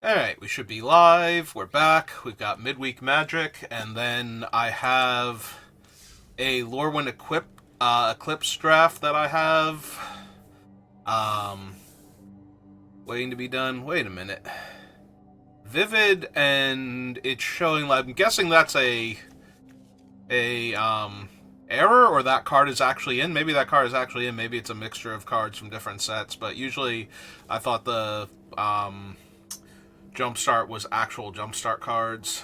Alright, we should be live. We're back. We've got Midweek Magic, and then I have a Lorwyn Eclipsed draft that I have. Um, Waiting to be done. Wait a minute. Vivid, and it's showing. I'm guessing that's a error, or that card is actually in. Maybe that card is actually in. Maybe it's a mixture of cards from different sets. But usually, I thought the Jumpstart was actual Jumpstart cards.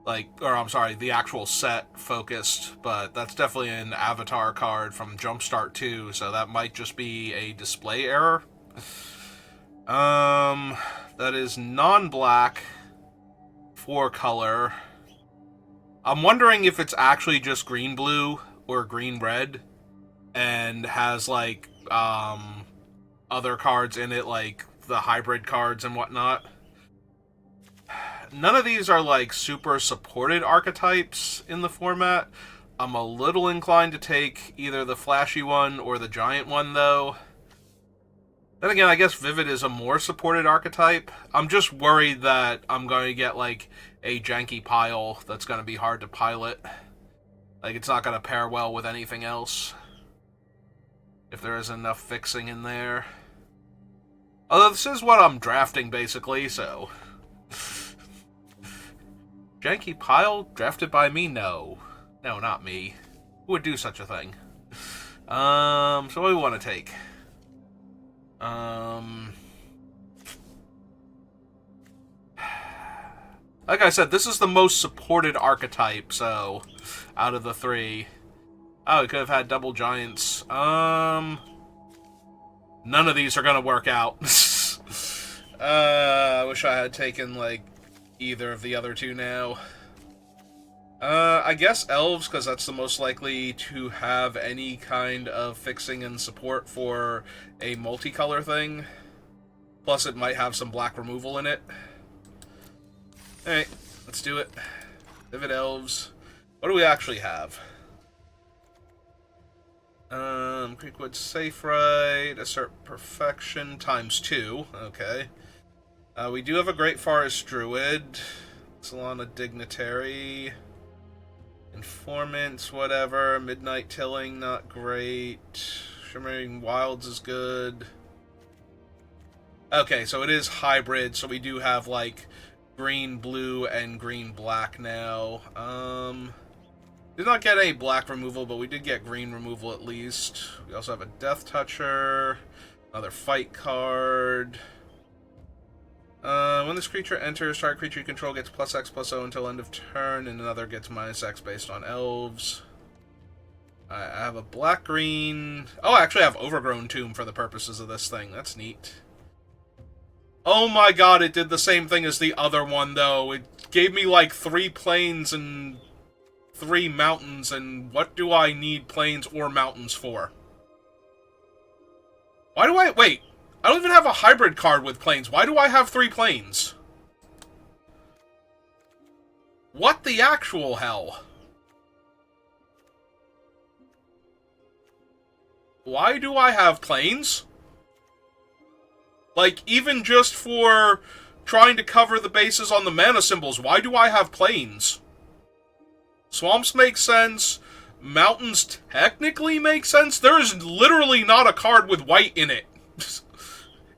I'm sorry, the actual set focused, but that's definitely an avatar card from Jumpstart 2, so that might just be a display error. That is non-black, 4-color. I'm wondering if it's actually just green-blue or green-red, and has, other cards in it, like the hybrid cards and whatnot. None of these are, super supported archetypes in the format. I'm a little inclined to take either the flashy one or the giant one, though. Then again, I guess Vivid is a more supported archetype. I'm just worried that I'm going to get, a janky pile that's going to be hard to pilot. It's not going to pair well with anything else. If there is enough fixing in there. Although this is what I'm drafting, basically, so... Janky pile drafted by me? No. No, not me. Who would do such a thing? So what do we want to take? Like I said, this is the most supported archetype, so... Out of the three. Oh, we could have had double giants. None of these are gonna work out. I wish I had taken, either of the other two now. I guess elves, because that's the most likely to have any kind of fixing and support for a multicolor thing. Plus, it might have some black removal in it. Alright, let's do it. Vivid elves. What do we actually have? Creekwood Safe Ride, Assert Perfection, ×2. Okay. We do have a Great Forest Druid, Solana Dignitary, Informants, whatever, Midnight Tilling, not great, Shimmering Wilds is good. Okay, so it is hybrid, so we do have, green, blue, and green, black now. Did not get any black removal, but we did get green removal at least. We also have a Death Toucher, another fight card. When this creature enters, target creature you control gets +X/+0 until end of turn, and another gets -X based on elves. I have a black-green... Oh, I actually have Overgrown Tomb for the purposes of this thing. That's neat. Oh my god, it did the same thing as the other one, though. It gave me, 3 plains and 3 mountains, and what do I need plains or mountains for? Why do I... Wait. I don't even have a hybrid card with plains. Why do I have 3 plains? What the actual hell? Why do I have plains? Even just for trying to cover the bases on the mana symbols, why do I have plains? Swamps make sense. Mountains technically make sense. There is literally not a card with white in it.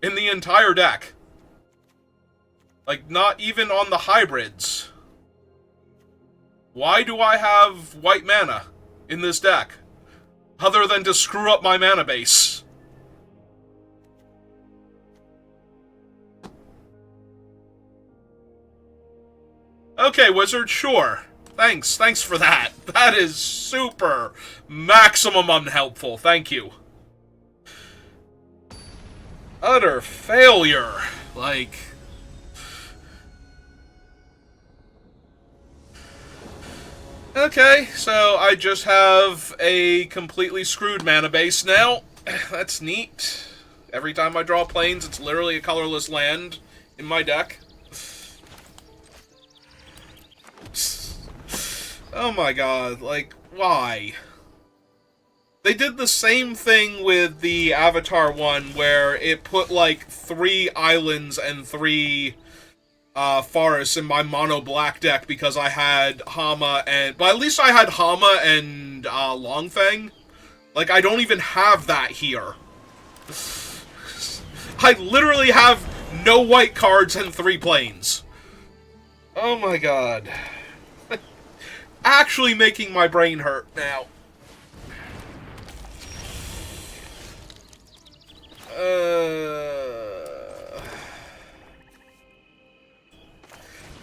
In the entire deck. Not even on the hybrids. Why do I have white mana in this deck? Other than to screw up my mana base. Okay, Wizard, sure. Thanks for that. That is super maximum unhelpful. Thank you. Utter failure. Okay, so I just have a completely screwed mana base now. That's neat. Every time I draw plains, it's literally a colorless land in my deck. Oh my god, why? They did the same thing with the Avatar one, where it put, like, 3 islands and 3 forests in my mono black deck because I had Hama and... But at least I had Hama and Longfeng. Like, I don't even have that here. I literally have no white cards and 3 planes. Oh my god. Actually making my brain hurt now.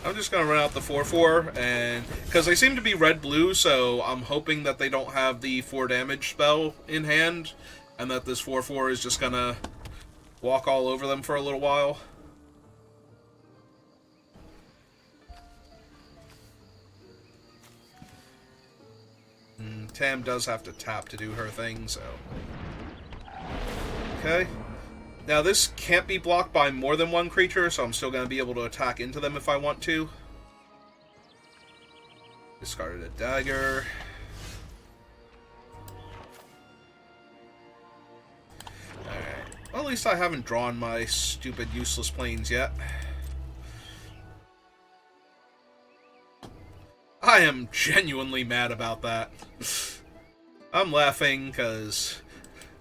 I'm just gonna run out the 4/4, and because they seem to be red-blue, so I'm hoping that they don't have the 4 damage spell in hand, and that this 4/4 is just gonna walk all over them for a little while. Tam does have to tap to do her thing, so... Okay. Now, this can't be blocked by more than 1 creature, so I'm still going to be able to attack into them if I want to. Discarded a dagger. Alright. Well, at least I haven't drawn my stupid useless planes yet. I am genuinely mad about that. I'm laughing because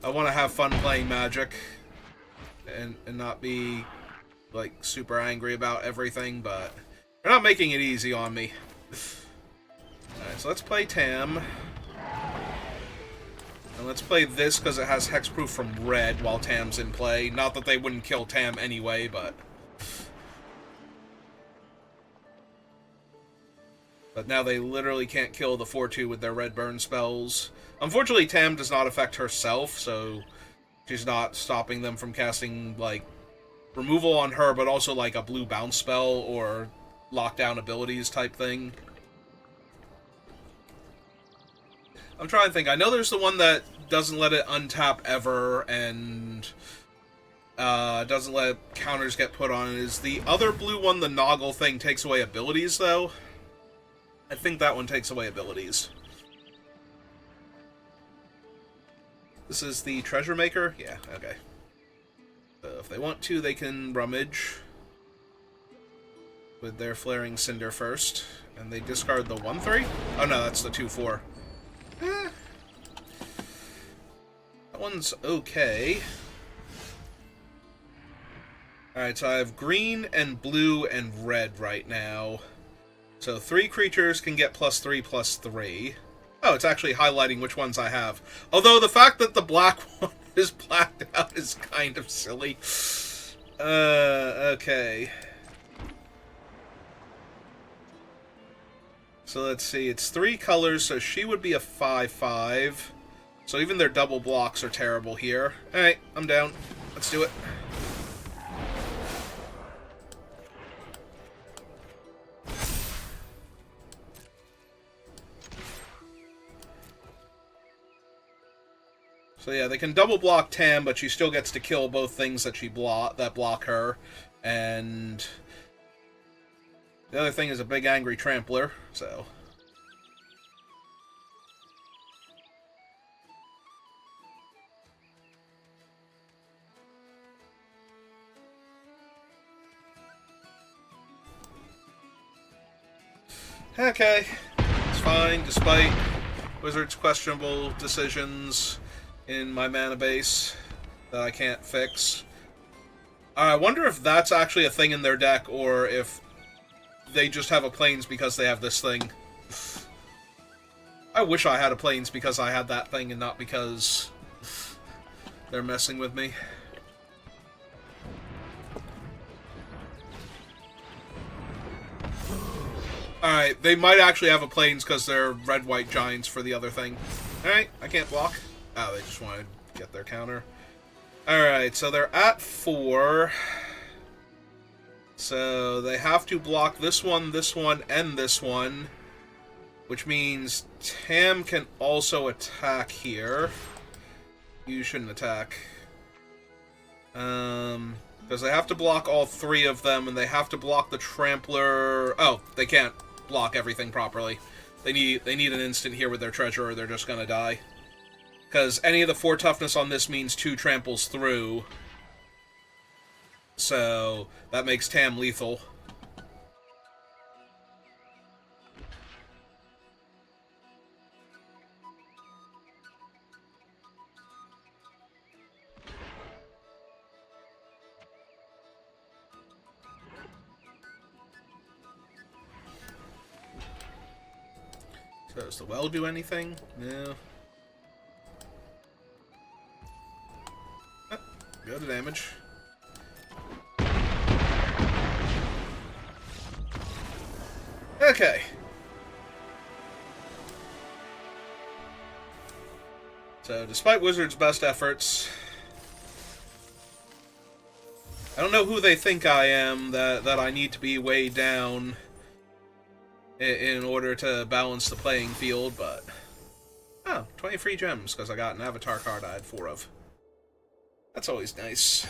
I want to have fun playing Magic and not be, like, super angry about everything, but they're not making it easy on me. Alright, so let's play Tam. And let's play this because it has hexproof from red while Tam's in play. Not that they wouldn't kill Tam anyway, but... But now they literally can't kill the 4/2 with their red burn spells. Unfortunately, Tam does not affect herself, so she's not stopping them from casting, like, removal on her, but also, like, a blue bounce spell or lockdown abilities type thing. I'm trying to think. I know there's the one that doesn't let it untap ever, and doesn't let counters get put on it. Is the other blue one, the Noggle thing, takes away abilities, though? I think that one takes away abilities. This is the Treasure Maker? Yeah, okay. So if they want to, they can rummage with their Flaring Cinder first. And they discard the 1/3? Oh no, that's the 2/4. That one's okay. Alright, so I have green and blue and red right now. So 3 creatures can get +3/+3. Oh, it's actually highlighting which ones I have. Although the fact that the black one is blacked out is kind of silly. Okay. So let's see, it's 3 colors, so she would be a 5/5. So even their double blocks are terrible here. Alright, I'm down. Let's do it. So yeah, they can double block Tam, but she still gets to kill both things that block her. And the other thing is a big angry trampler, so. Okay, it's fine, despite Wizards' questionable decisions in my mana base that I can't fix. I wonder if that's actually a thing in their deck, or if they just have a Plains because they have this thing. I wish I had a Plains because I had that thing and not because they're messing with me. Alright, they might actually have a Plains because they're red-white giants for the other thing. Alright, I can't block. Oh, they just want to get their counter. Alright, so they're at 4. So they have to block this one, and this one. Which means Tam can also attack here. You shouldn't attack. Because they have to block all 3 of them, and they have to block the Trampler... Oh, they can't block everything properly. They need an instant here with their treasure, or they're just gonna die. Because any of the 4 toughness on this means 2 tramples through. So that makes Tam lethal. So does the well do anything? No. Oh, go to damage. Okay. So, despite Wizard's best efforts, I don't know who they think I am that I need to be way down in order to balance the playing field, but... Oh, 20 free gems, because I got an avatar card I had 4 of. That's always nice.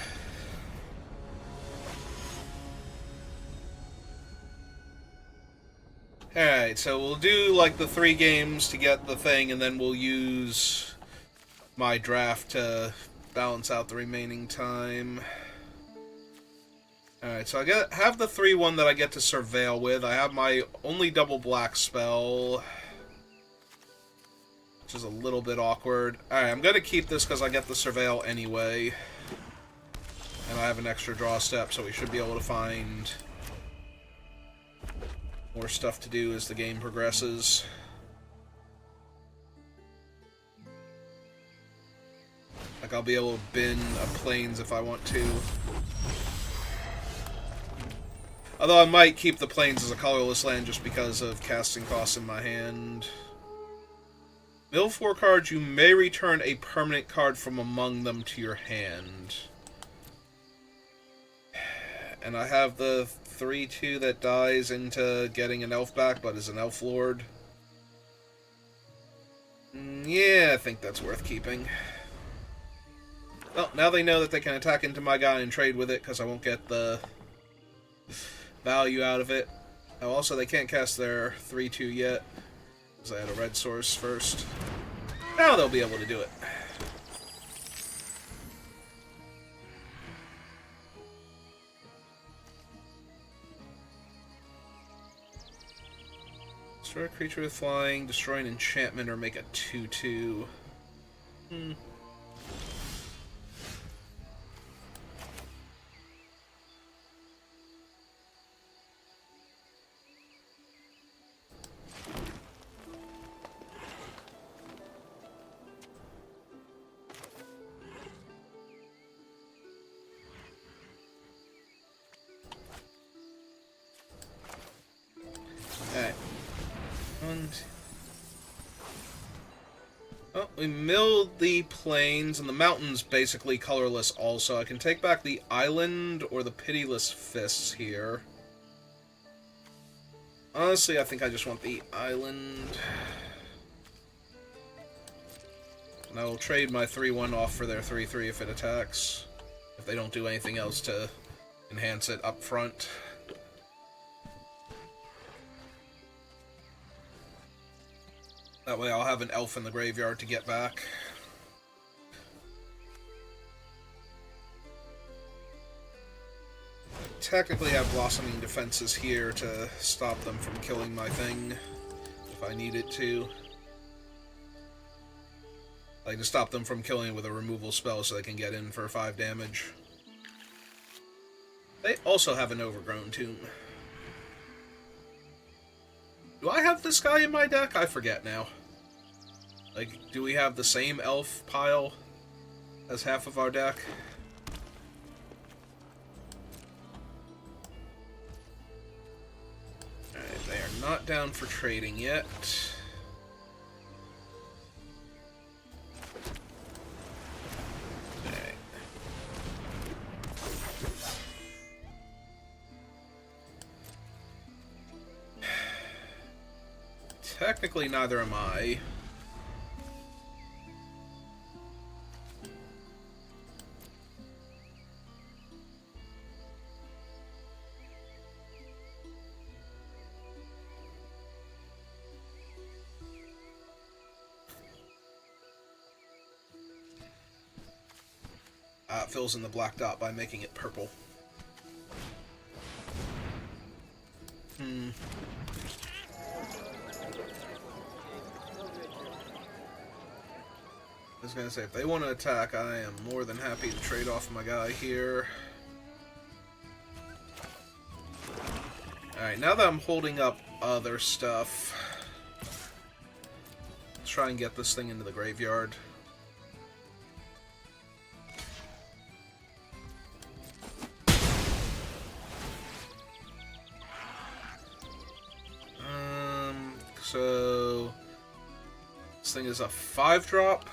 Alright, so we'll do, like, the 3 games to get the thing, and then we'll use my draft to balance out the remaining time. Alright, so I have the 3-1 that I get to Surveil with. I have my only double black spell, which is a little bit awkward. Alright, I'm going to keep this because I get the Surveil anyway. And I have an extra draw step, so we should be able to find more stuff to do as the game progresses. Like, I'll be able to bin a Plains if I want to. Although I might keep the Plains as a colorless land just because of casting costs in my hand. Mill 4 cards, you may return a permanent card from among them to your hand. And I have the 3/2 that dies into getting an elf back, but is an elf lord. Yeah, I think that's worth keeping. Well, now they know that they can attack into my guy and trade with it, because I won't get the value out of it. Oh, also, they can't cast their 3/2 yet, because I had a red source first. Now they'll be able to do it. Destroy a creature with flying, destroy an enchantment, or make a 2/2. Oh, we milled the plains, and the mountain's basically colorless also. I can take back the island or the pitiless fists here. Honestly, I think I just want the island. And I will trade my 3/1 off for their 3/3 if it attacks. If they don't do anything else to enhance it up front. That way I'll have an elf in the graveyard to get back. I technically have blossoming defenses here to stop them from killing my thing, if I need it to. Like, to stop them from killing it with a removal spell so they can get in for 5 damage. They also have an Overgrown Tomb. Do I have this guy in my deck? I forget now. Like, do we have the same elf pile as half of our deck? Alright, they are not down for trading yet. Alright. Technically, neither am I. fills in the black dot by making it purple. I was gonna say, if they want to attack, I am more than happy to trade off my guy here. Alright, now that I'm holding up other stuff, let's try and get this thing into the graveyard. So this thing is a 5-drop.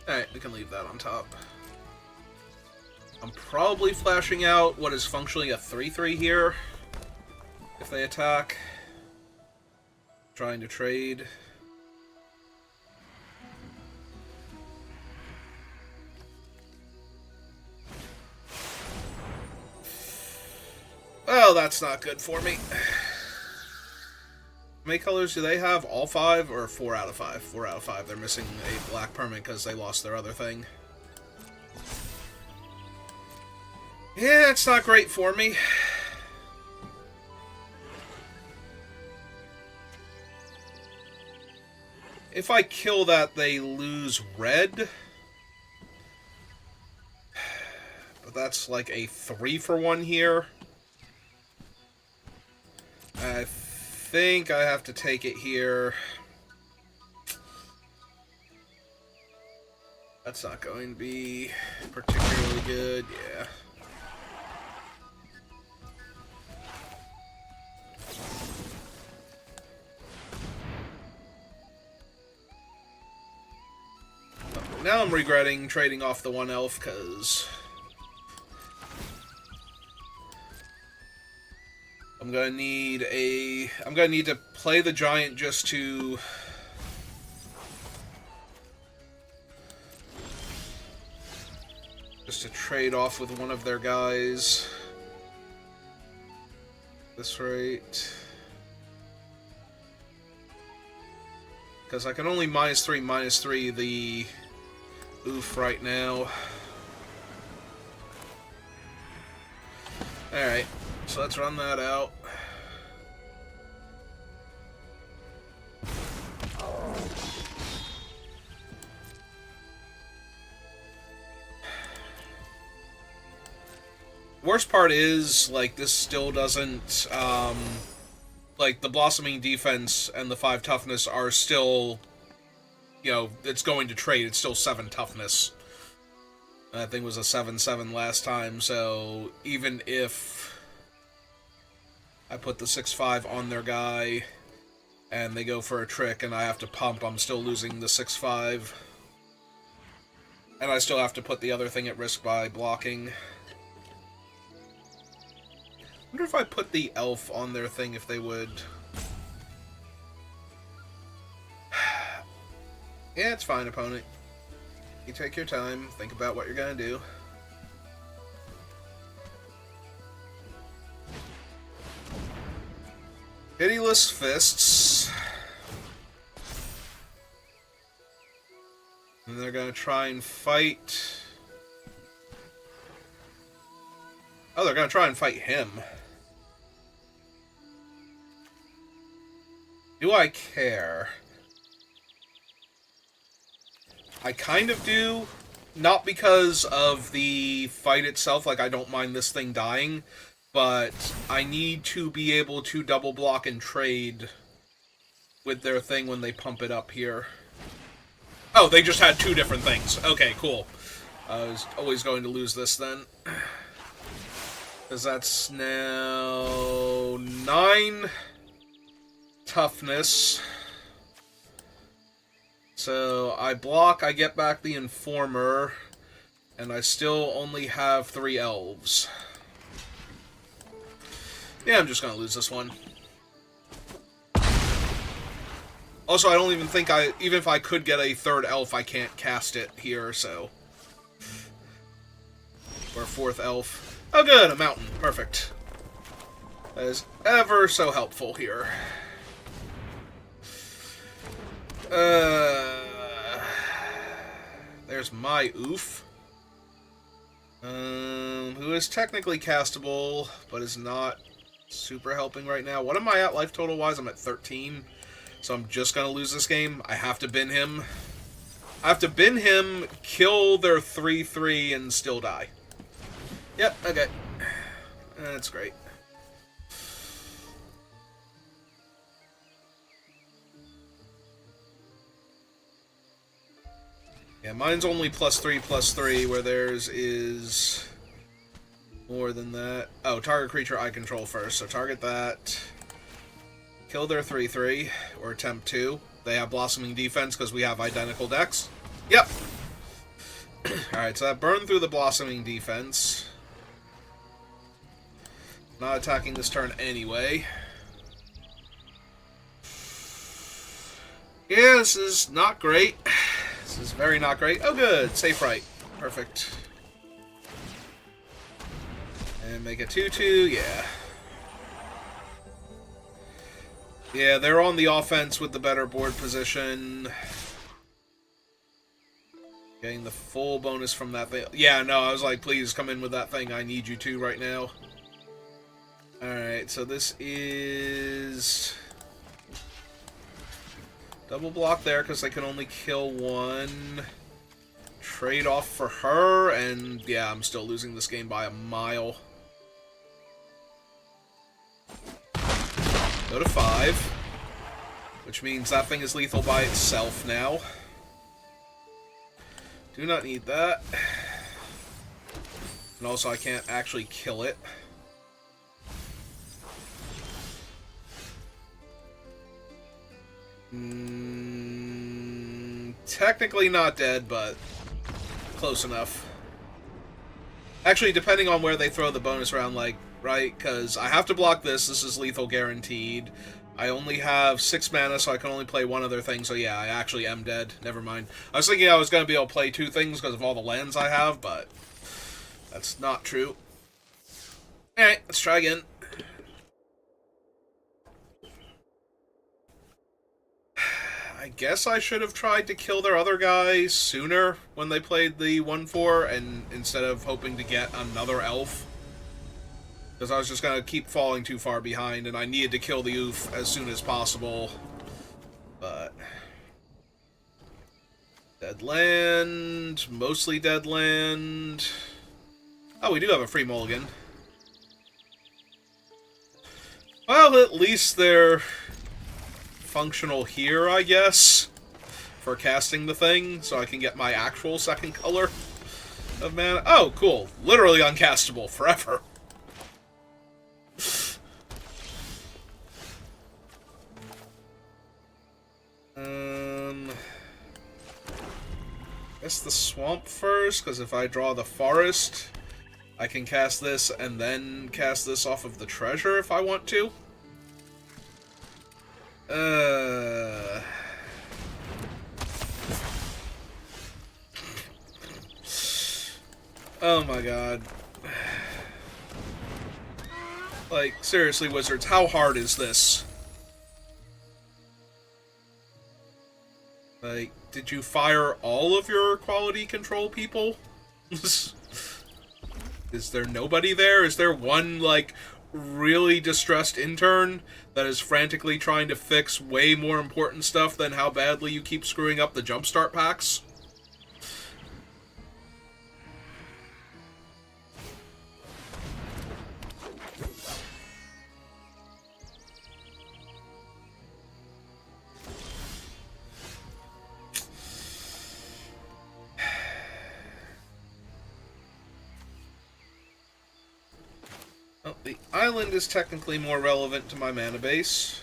Alright, we can leave that on top. I'm probably flashing out what is functionally a 3/3 here if they attack. Trying to trade. Well, that's not good for me. How many colors do they have? All 5 or 4 out of 5? 4 out of 5. They're missing a black permanent because they lost their other thing. Yeah, it's not great for me. If I kill that, they lose red. But that's like a 3-for-1 here. I think I have to take it here. That's not going to be particularly good, yeah. Now I'm regretting trading off the 1 elf, because I'm gonna need to play the giant just to trade off with one of their guys. This rate. Because I can only -3 the oof right now. Alright, so let's run that out. Worst part is, like, this still doesn't, like, the Blossoming Defense and the 5 Toughness are still, you know, it's going to trade. It's still 7 Toughness. That thing was a 7/7 last time, so even if I put the 6/5 on their guy and they go for a trick and I have to pump, I'm still losing the 6/5. And I still have to put the other thing at risk by blocking. I wonder if I put the elf on their thing, if they would. Yeah, it's fine, opponent. You take your time, think about what you're gonna do. Pitiless Fists. And they're gonna try and fight. Oh, they're gonna try and fight him. Do I care? I kind of do. Not because of the fight itself, like I don't mind this thing dying, but I need to be able to double block and trade with their thing when they pump it up here. Oh, they just had 2 different things. Okay, cool. I was always going to lose this then. Because that's now 9 toughness. So I block, I get back the Informer, and I still only have 3 elves. Yeah, I'm just gonna lose this one. Also, I don't even think even if I could get a 3rd elf, I can't cast it here, so. Or a 4th elf. Oh good, a mountain. Perfect. That is ever so helpful here. There's my oof. Who is technically castable, but is not super helping right now. What am I at life total-wise? I'm at 13. So I'm just going to lose this game. I have to bin him. I have to bin him, kill their 3-3, and still die. Yep, okay. That's great. Yeah, mine's only +3/+3, where theirs is more than that. Oh, target creature I control first, so target that. Kill their 3-3, or attempt to. They have Blossoming Defense because we have identical decks. Yep! Alright, so that burned through the Blossoming Defense. Not attacking this turn anyway. Yeah, this is not great. This is very not great. Oh, good. Safe right. Perfect. And make it 2-2. Yeah. Yeah, they're on the offense with the better board position. Getting the full bonus from that thing. Yeah, no, I was like, please come in with that thing. I need you to right now. Alright, so this is... double block there, because I can only kill one. Trade off for her, and yeah, I'm still losing this game by a mile. Go to 5. Which means that thing is lethal by itself now. Do not need that. And also, I can't actually kill it. Technically not dead, but close enough. Actually, depending on where they throw the bonus round, like, right? Because I have to block this. This is lethal guaranteed. I only have 6 mana, so I can only play one other thing. So yeah, I actually am dead. Never mind. I was thinking I was going to be able to play 2 things because of all the lands I have, but that's not true. Alright, let's try again. I guess I should have tried to kill their other guy sooner when they played the 1/4, and instead of hoping to get another elf. Because I was just going to keep falling too far behind, and I needed to kill the oof as soon as possible. But... dead land, mostly dead land. Oh, we do have a free mulligan. Well, at least they're functional here, I guess, for casting the thing, so I can get my actual second color of mana. Oh, cool. Literally uncastable forever. Guess the swamp first, because if I draw the forest, I can cast this and then cast this off of the treasure if I want to. Oh my god. Like, seriously, Wizards, how hard is this? Like, did you fire all of your quality control people? Is there nobody there? Is there one, like, really distressed intern that is frantically trying to fix way more important stuff than how badly you keep screwing up the jumpstart packs? Oh, the island is technically more relevant to my mana base.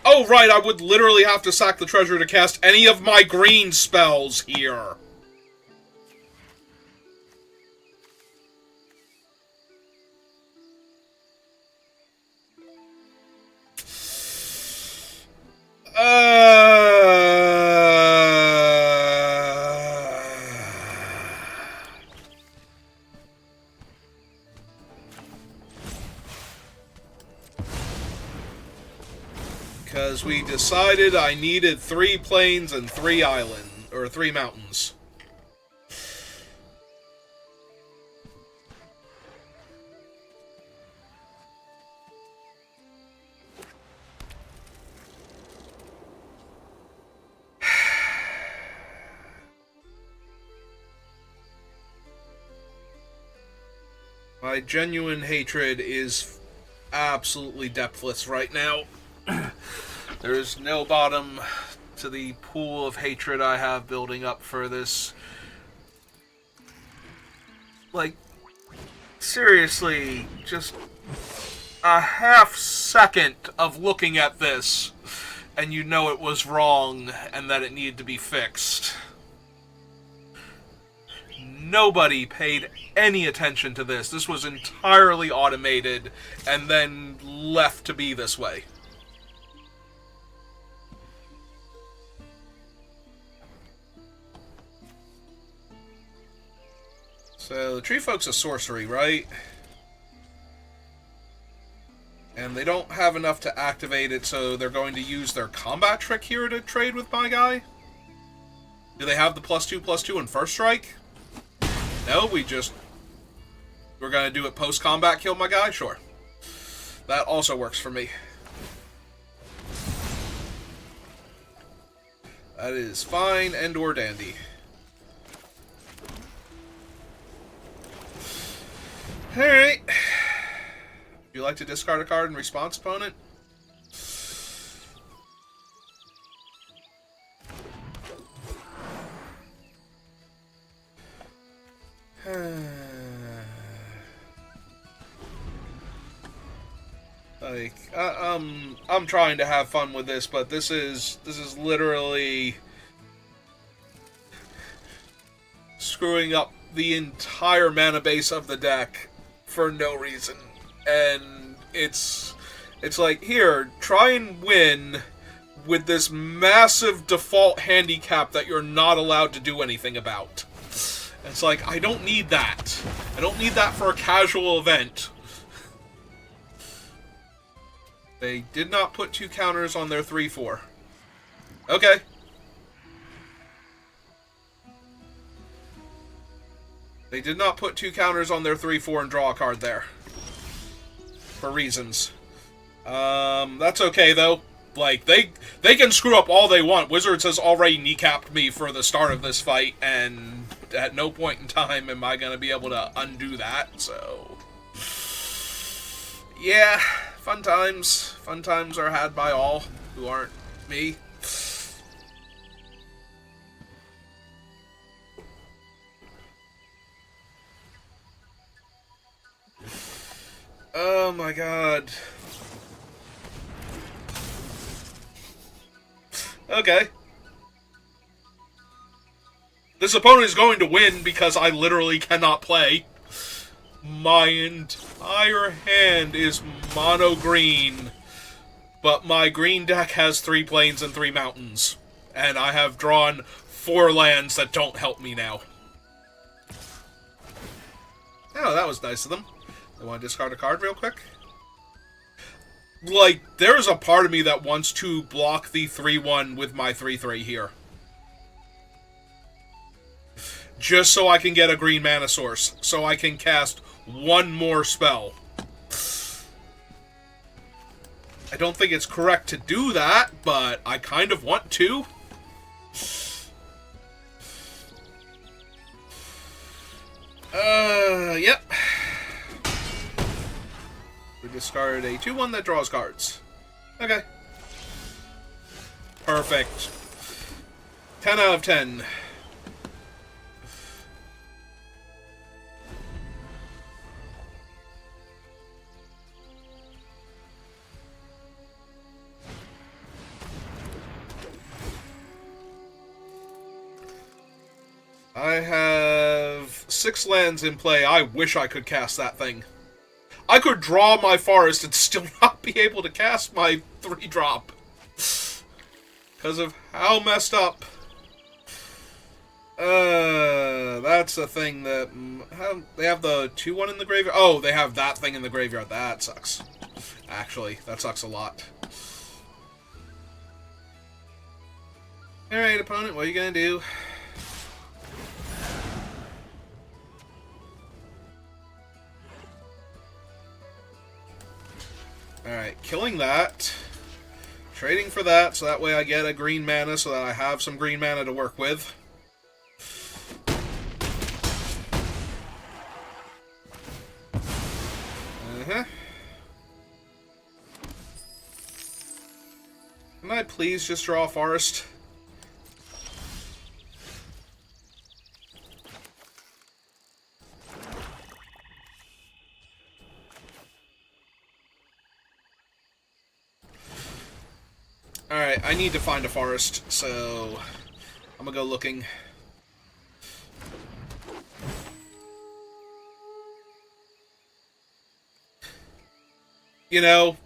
Oh, right, I would literally have to sack the treasure to cast any of my green spells here. Because we decided I needed 3 plains and 3 islands, or 3 mountains. My genuine hatred is absolutely depthless right now. There is no bottom to the pool of hatred I have building up for this. Like, seriously, just a half second of looking at this, and you know it was wrong and that it needed to be fixed. Nobody paid any attention to this. This was entirely automated and then left to be this way. So, the Tree Folk's a sorcery, right? And they don't have enough to activate it, so they're going to use their combat trick here to trade with my guy? Do they have the +2/+2 in First Strike? No, we're going to do it post-combat, kill my guy? Sure. That also works for me. That is fine and or dandy. Alright. Would you like to discard a card in response, opponent? Like, I'm trying to have fun with this, but this is literally screwing up the entire mana base of the deck for no reason. And it's like, here, try and win with this massive default handicap that you're not allowed to do anything about. It's like, I don't need that. I don't need that for a casual event. They did not put 2 counters on their 3/4. Okay. They did not put 2 counters on their 3/4 and draw a card there. For reasons. That's okay, though. Like, they can screw up all they want. Wizards has already kneecapped me for the start of this fight, and at no point in time am I going to be able to undo that, so... Yeah, fun times. Fun times are had by all who aren't me. Oh my god. Okay. This opponent is going to win because I literally cannot play. My entire hand is mono green, but my green deck has 3 plains and 3 mountains, and I have drawn 4 lands that don't help me now. Oh, that was nice of them. I want to discard a card real quick. Like, there's a part of me that wants to block the 3/1 with my 3/3 here. Just so I can get a green mana source. So I can cast 1 more spell. I don't think it's correct to do that, but I kind of want to. Yep. We discard a 2/1 that draws cards. Okay. Perfect. 10 out of 10. I have 6 lands in play. I wish I could cast that thing. I could draw my forest and still not be able to cast my 3-drop. Because of how messed up. That's the thing that... they have the 2/1 in the graveyard? Oh, they have that thing in the graveyard. That sucks. Actually, that sucks a lot. Alright, opponent, what are you gonna do? Alright, killing that. Trading for that, so that way I get a green mana, so that I have some green mana to work with. Uh-huh. Can I please just draw a forest? Alright, I need to find a forest, so I'm gonna go looking. You know,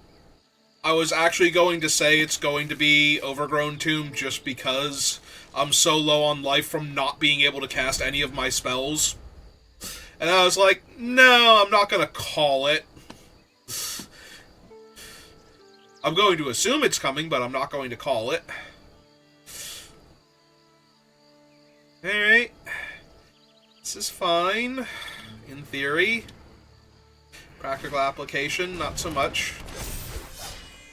I was actually going to say it's going to be Overgrown Tomb just because I'm so low on life from not being able to cast any of my spells. And I was like, no, I'm not gonna call it. I'm going to assume it's coming, but I'm not going to call it. Alright. This is fine. In theory. Practical application, not so much.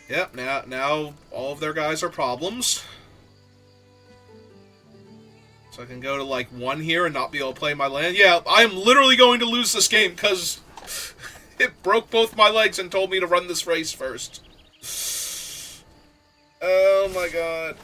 Yep, now all of their guys are problems. So I can go to, like, 1 here and not be able to play my land. Yeah, I am literally going to lose this game because it broke both my legs and told me to run this race first. Oh my god.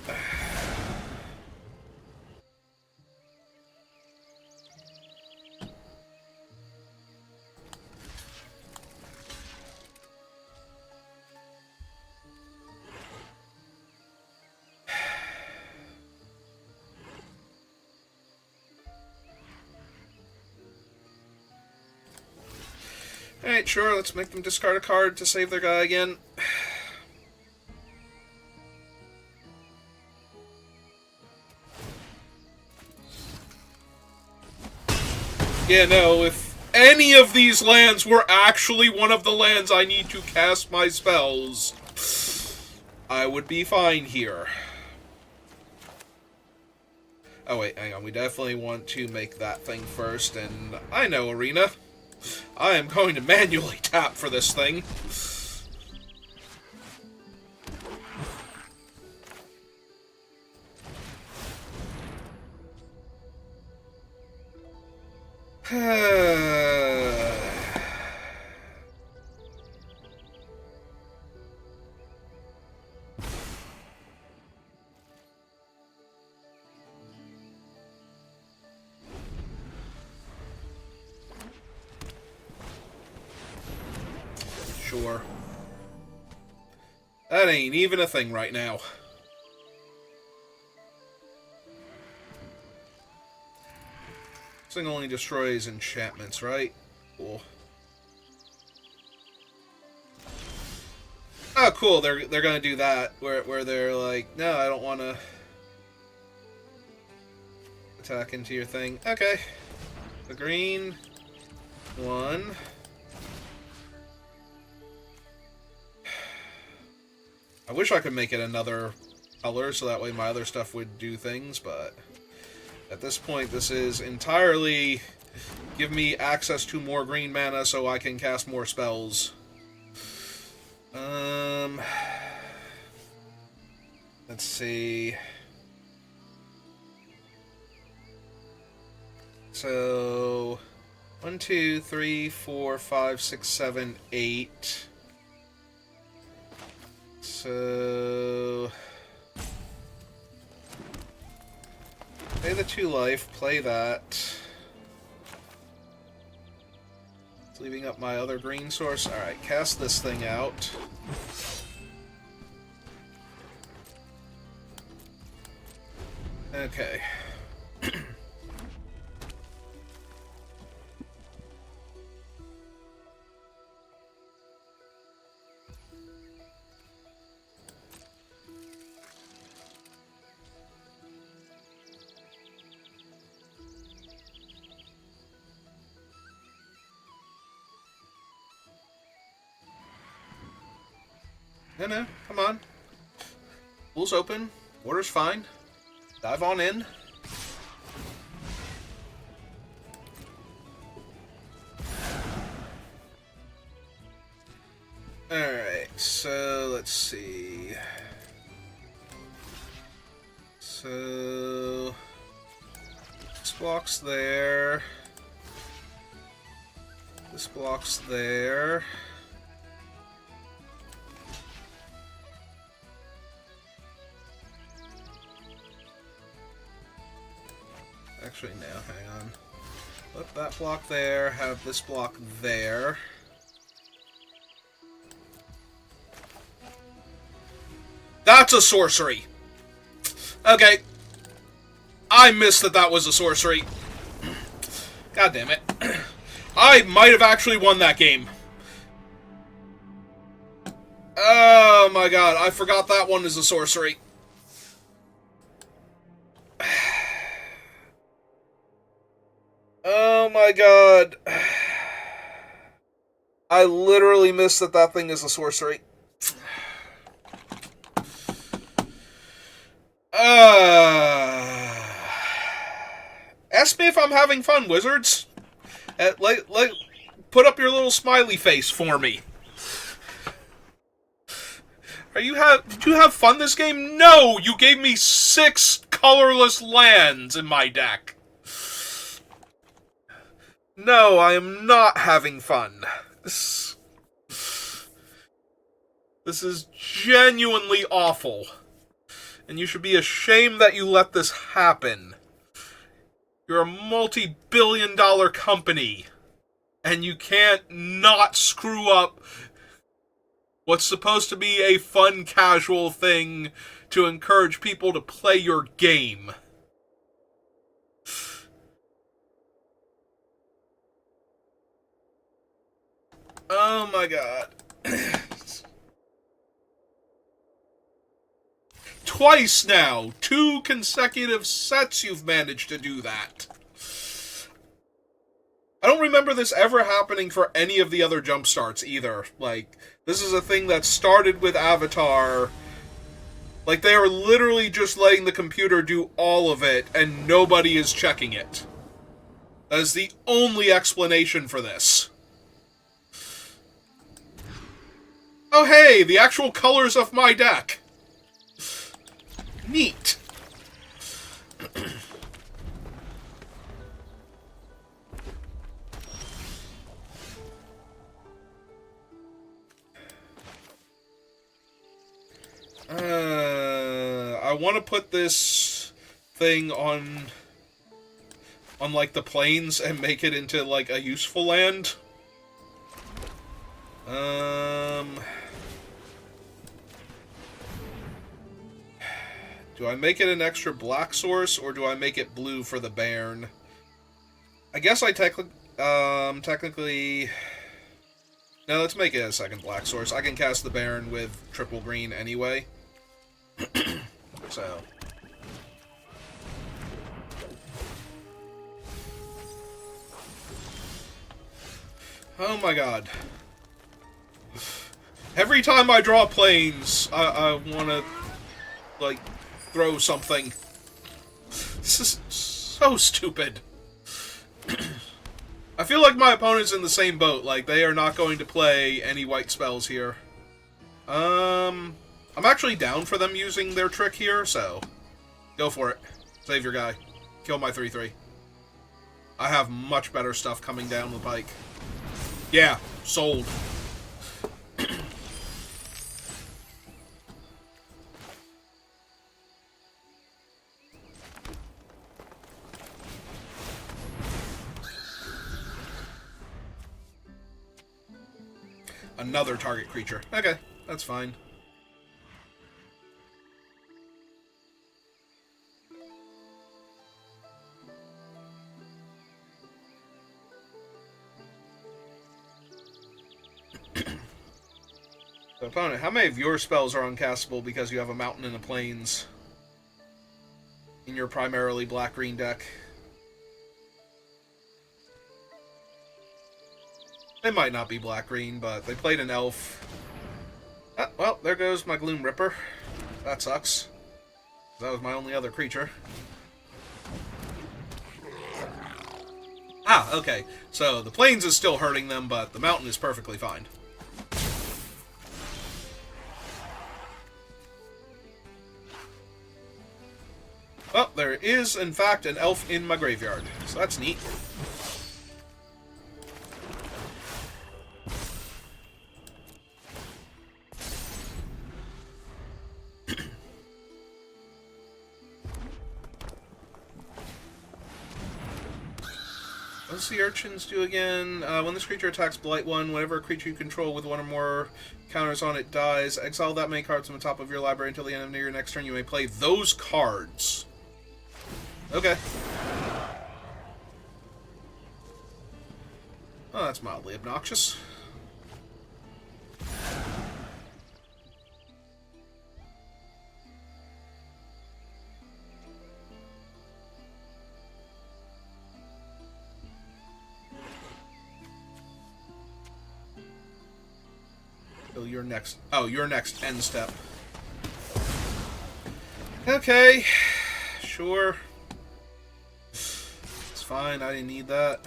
Alright, sure, let's make them discard a card to save their guy again. Yeah, no, if any of these lands were actually one of the lands I need to cast my spells, I would be fine here. Oh wait, hang on, we definitely want to make that thing first, and I know, Arena. I am going to manually tap for this thing. Sure. That ain't even a thing right now. This thing only destroys enchantments, right? Cool. Oh, cool. They're gonna do that, where they're like, no, I don't want to attack into your thing. Okay. The green one. I wish I could make it another color so that way my other stuff would do things, but at this point this is entirely give me access to more green mana so I can cast more spells. Let's see. So 1, 2, 3, 4, 5, 6, 7, 8. So play the 2 life, play that. It's leaving up my other green source. Alright, cast this thing out. Okay. No, come on. Pool's open. Water's fine. Dive on in. Alright, so let's see. So this block's there. This block's there. Actually, no, hang on. Put that block there, have this block there. That's a sorcery! Okay. I missed that that was a sorcery. God damn it. I might have actually won that game. Oh my god, I forgot that one is a sorcery. Oh my god. I literally missed that that thing is a sorcery. Ask me if I'm having fun, wizards. Put up your little smiley face for me. Did you have fun this game? No! You gave me 6 colorless lands in my deck. No, I am not having fun. This is genuinely awful. And you should be ashamed that you let this happen. You're a multi-billion-dollar company. And you can't not screw up what's supposed to be a fun, casual thing to encourage people to play your game. Oh my god. Twice now! 2 consecutive sets you've managed to do that. I don't remember this ever happening for any of the other jump starts either. Like, this is a thing that started with Avatar. Like, they are literally just letting the computer do all of it, and nobody is checking it. That is the only explanation for this. Oh hey, the actual colors of my deck. Neat. I want to put this thing on like the plains and make it into like a useful land. Do I make it an extra black source, or do I make it blue for the Bairn? I guess I technically... No, let's make it a second black source. I can cast the Bairn with triple green anyway. So... Oh my god. Every time I draw planes, I want to, like, throw something. This is so stupid. I feel like my opponent's in the same boat. Like, they are not going to play any white spells here. I'm actually down for them using their trick here, so go for it. Save your guy. Kill my 3/3. I have much better stuff coming down the pike. Yeah, sold. Another target creature. Okay, that's fine. So, opponent, how many of your spells are uncastable because you have a mountain and a plains in your primarily black-green deck? They might not be black-green, but they played an elf. Ah, well, there goes my Gloom Ripper. That sucks. That was my only other creature. Ah, okay. So, the plains is still hurting them, but the mountain is perfectly fine. Well, there is, in fact, an elf in my graveyard, so that's neat. What does the urchins do again? When this creature attacks Blight 1, whenever a creature you control with one or more counters on it dies, exile that many cards from the top of your library until the end of your next turn. You may play those cards. Okay. Oh, that's mildly obnoxious. Oh, your next end step. Okay. Sure. It's fine, I didn't need that.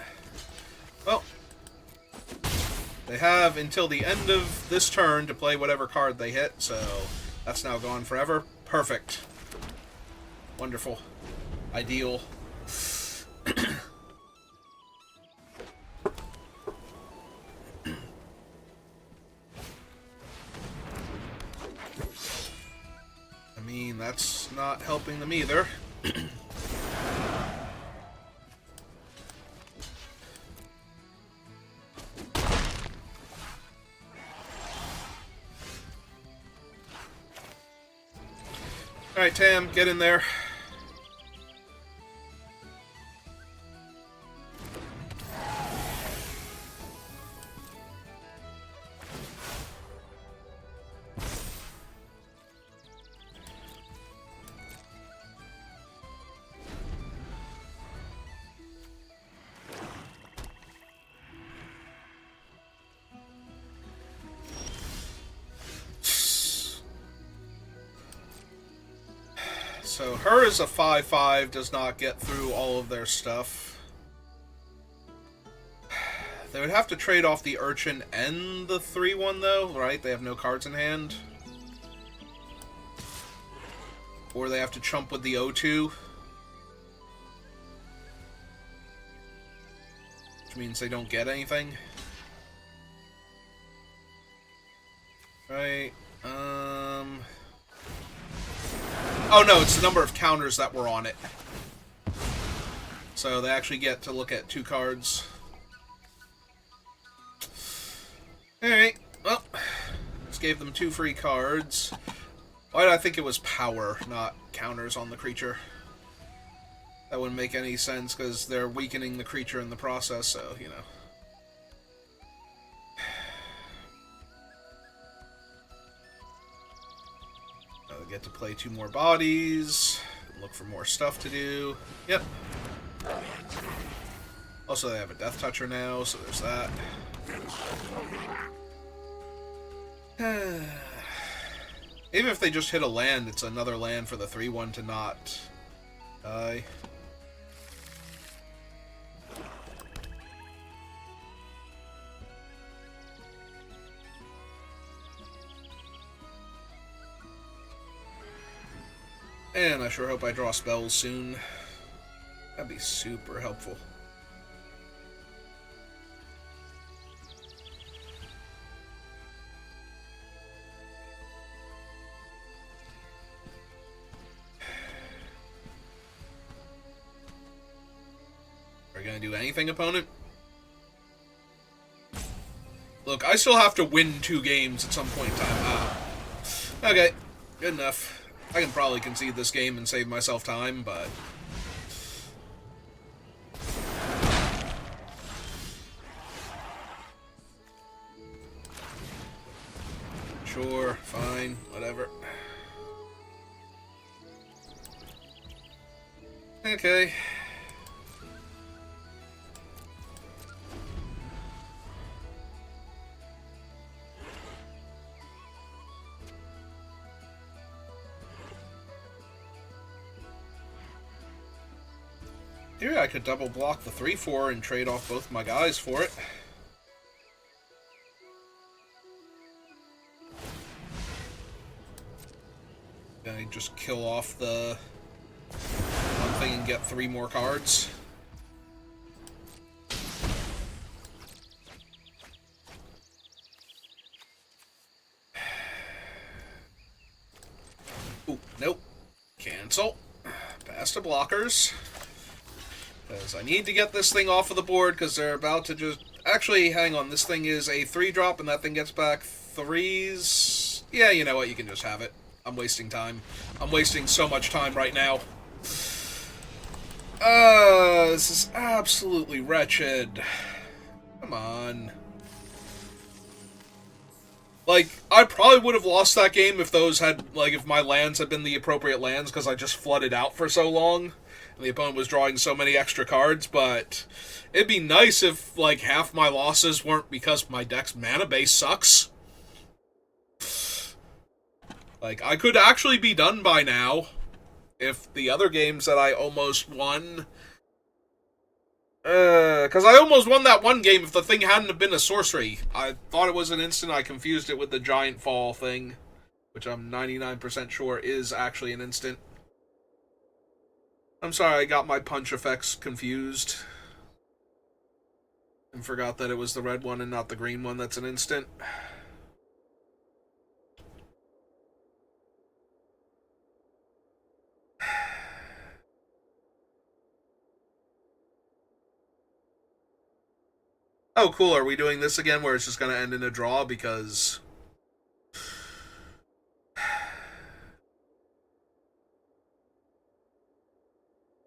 Well, they have until the end of this turn to play whatever card they hit, so that's now gone forever. Perfect. Wonderful. Ideal. I mean, that's not helping them either. Alright, Tam, get in there. So her is a 5/5, does not get through all of their stuff. They would have to trade off the Urchin and the 3/1 though, right? They have no cards in hand. Or they have to chump with the O2. Which means they don't get anything. Right, oh no, it's the number of counters that were on it. So they actually get to look at 2 cards. Alright, well, just gave them 2 free cards. Why did I think it was power, not counters on the creature? That wouldn't make any sense, because they're weakening the creature in the process, so, you know. Get to play 2 more bodies, look for more stuff to do. Yep. Also, they have a Death Toucher now, so there's that. Even if they just hit a land, it's another land for the 3/1 to not die. And I sure hope I draw spells soon. That'd be super helpful. Are you gonna do anything, opponent? Look, I still have to win 2 games at some point in time. Okay, good enough. I can probably concede this game and save myself time, but... Sure, fine, whatever. Okay. Maybe I could double block the 3/4 and trade off both my guys for it. Then I just kill off the one thing and get 3 more cards. Ooh, nope. Cancel. Pass to blockers. Because I need to get this thing off of the board, because they're about to just... Actually, hang on, this thing is a 3-drop, and that thing gets back 3s. Yeah, you know what, you can just have it. I'm wasting time. I'm wasting so much time right now. This is absolutely wretched. Come on. Like, I probably would have lost that game if those had, like, if my lands had been the appropriate lands, because I just flooded out for so long, and the opponent was drawing so many extra cards, but it'd be nice if, like, half my losses weren't because my deck's mana base sucks. Like, I could actually be done by now if the other games that I almost won... Because I almost won that one game if the thing hadn't have been a sorcery. I thought it was an instant, I confused it with the giant fall thing, which I'm 99% sure is actually an instant. I'm sorry, I got my punch effects confused. And forgot that it was the red one and not the green one that's an instant. Oh, cool. Are we doing this again where it's just going to end in a draw? Because...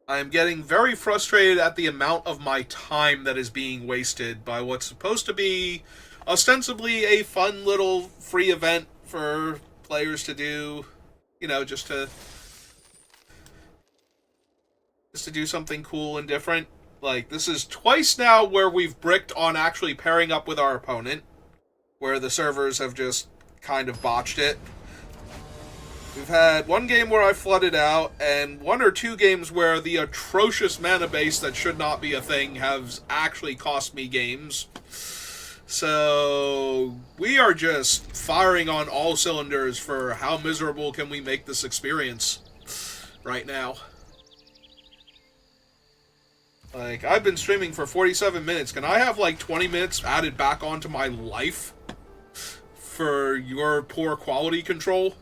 I am getting very frustrated at the amount of my time that is being wasted by what's supposed to be ostensibly a fun little free event for players to do. You know, just to do something cool and different. Like, this is twice now where we've bricked on actually pairing up with our opponent, where the servers have just kind of botched it. We've had one game where I flooded out, and 1 or 2 games where the atrocious mana base that should not be a thing has actually cost me games. So, we are just firing on all cylinders for how miserable can we make this experience right now. Like, I've been streaming for 47 minutes. Can I have, like, 20 minutes added back onto my life for your poor quality control?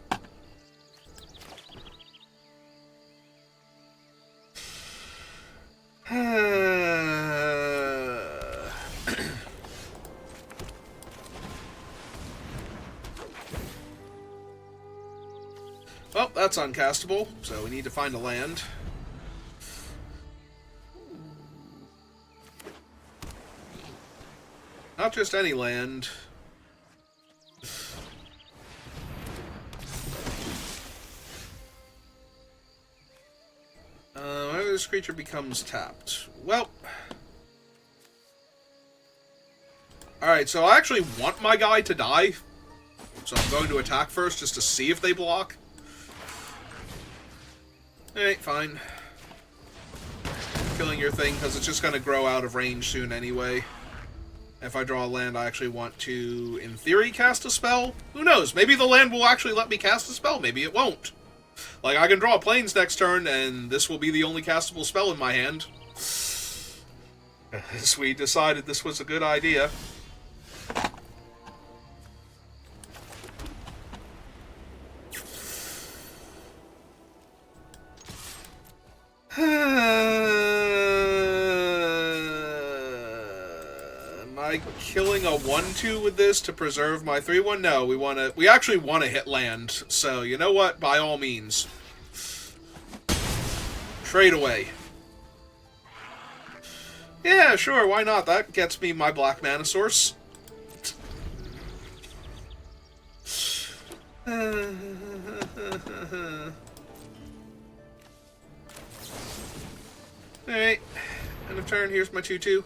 Well, that's uncastable, so we need to find a land. Not just any land. Whenever this creature becomes tapped. Well. Alright, so I actually want my guy to die. So I'm going to attack first just to see if they block. Alright, fine. Killing your thing because it's just going to grow out of range soon anyway. If I draw a land I actually want to, in theory, cast a spell. Who knows? Maybe the land will actually let me cast a spell. Maybe it won't. Like, I can draw planes next turn, and this will be the only castable spell in my hand. As we decided this was a good idea. Am I killing a 1-2 with this to preserve my 3-1? No, we actually want to hit land. So, you know what? By all means. Trade away. Yeah, sure, why not? That gets me my black mana source. Alright. End of turn, here's my 2-2.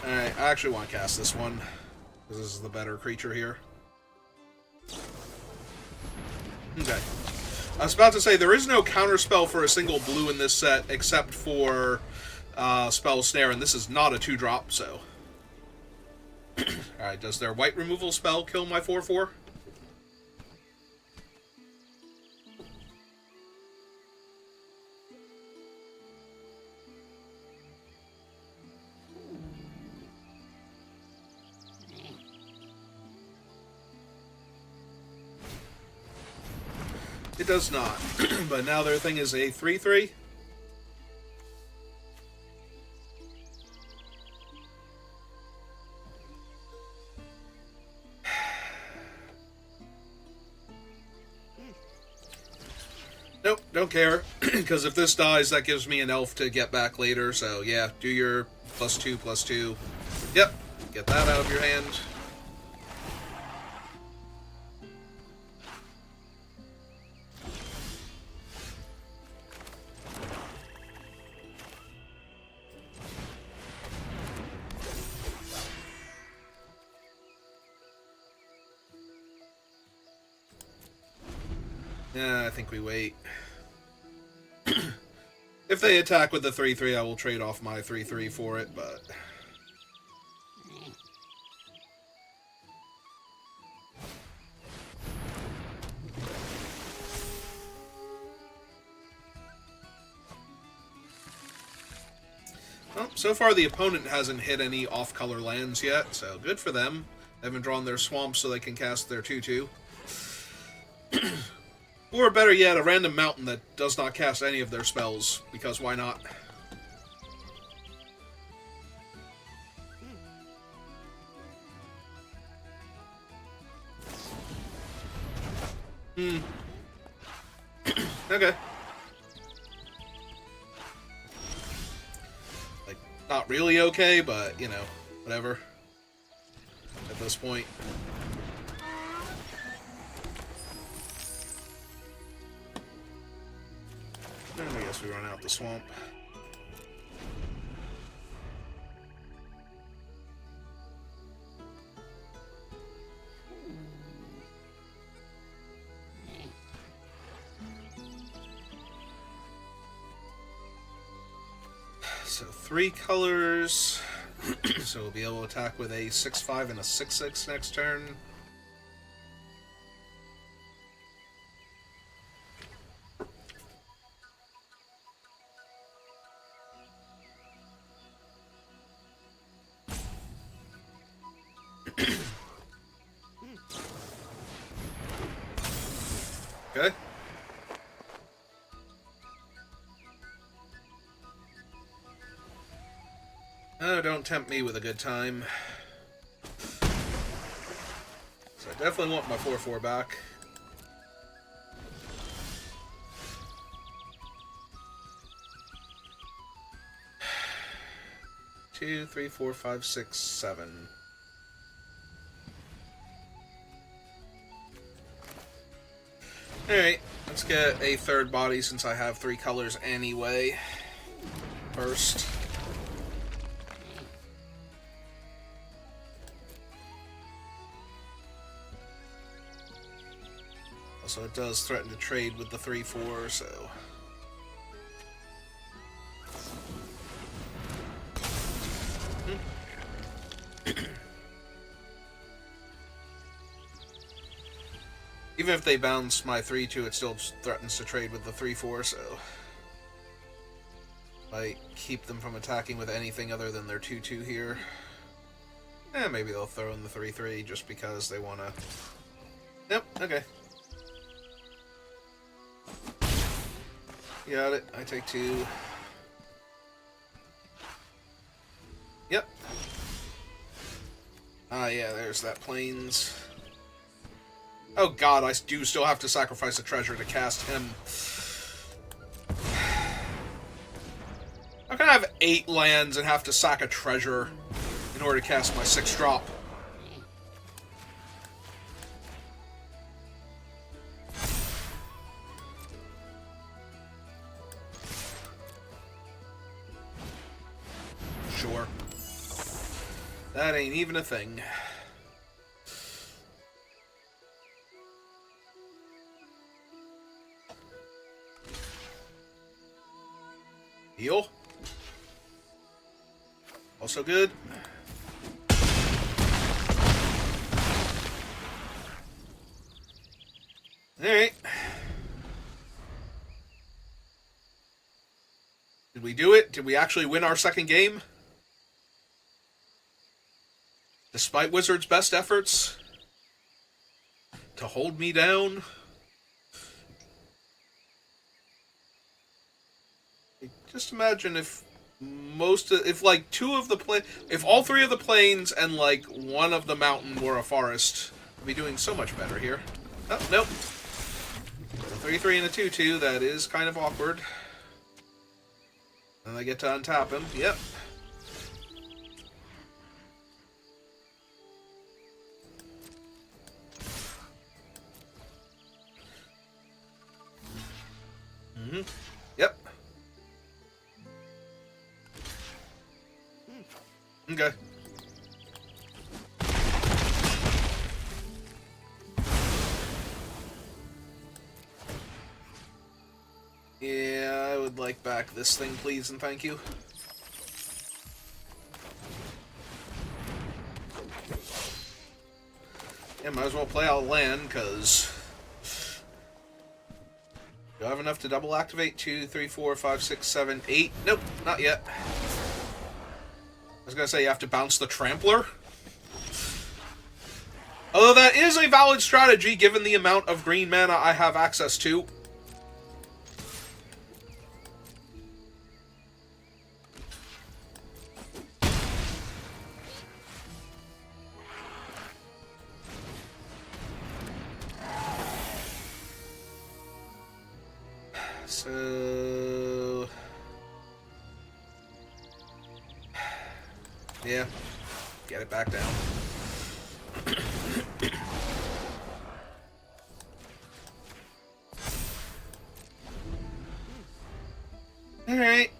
Alright, I actually want to cast this one, because this is the better creature here. Okay. I was about to say, there is no counterspell for a single blue in this set, except for Spell Snare, and this is not a 2-drop, so... Alright, does their white removal spell kill my 4-4? It does not. But now their thing is a 3/3. Nope, don't care. Because if this dies, that gives me an elf to get back later. So yeah, do your +2/+2. Yep, get that out of your hand. Yeah, I think we wait. If they attack with the 3/3, I will trade off my 3/3 for it, but... Well, so far the opponent hasn't hit any off-color lands yet, so good for them. They haven't drawn their swamps so they can cast their 2/2. Or better yet, a random mountain that does not cast any of their spells, because why not? Okay. Like, not really okay, but, you know, whatever. At this point. And I guess we run out the swamp. So 3 colors. So we'll be able to attack with a 6/5 and a 6/6 next turn. Okay. Oh, don't tempt me with a good time. So I definitely want my 4/4 back. Two, 3, 4, 5, 6, 7. Alright, let's get a third body since I have 3 colors anyway. First. Also, it does threaten to trade with the 3/4, so... Even if they bounce my 3/2, it still threatens to trade with the 3/4, so... I keep them from attacking with anything other than their 2/2 here. Maybe they'll throw in the 3/3 just because they want to... Yep, okay. Got it. I take 2. Yep. Yeah, there's that plains. Oh god, I do still have to sacrifice a treasure to cast him. How can I have 8 lands and have to sack a treasure in order to cast my 6-drop? Sure. That ain't even a thing. Heal. Also good. Alright. Did we do it? Did we actually win our second game? Despite Wizard's best efforts to hold me down? Just imagine if if like if all three of the plains and like one of the mountain were a forest, we'd be doing so much better here. Oh, nope. 3/3 and a 2/2, that is kind of awkward. And I get to untap him, yep. Mm-hmm. Yep. Okay. Yeah, I would like back this thing, please, and thank you. Yeah, might as well play out land, because... Do I have enough to double activate? 2, 3, 4, 5, 6, 7, 8? Nope, not yet. I was gonna say you have to bounce the Trampler. Although that is a valid strategy, given the amount of green mana I have access to. So... yeah. Get it back down. Alright.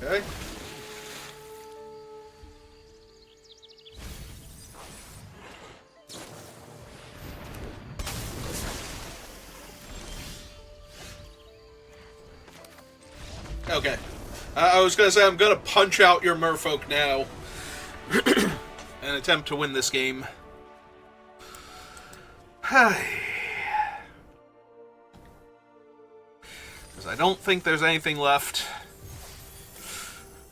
Okay. Okay. I was going to say, I'm going to punch out your merfolk now and attempt to win this game. Because I don't think there's anything left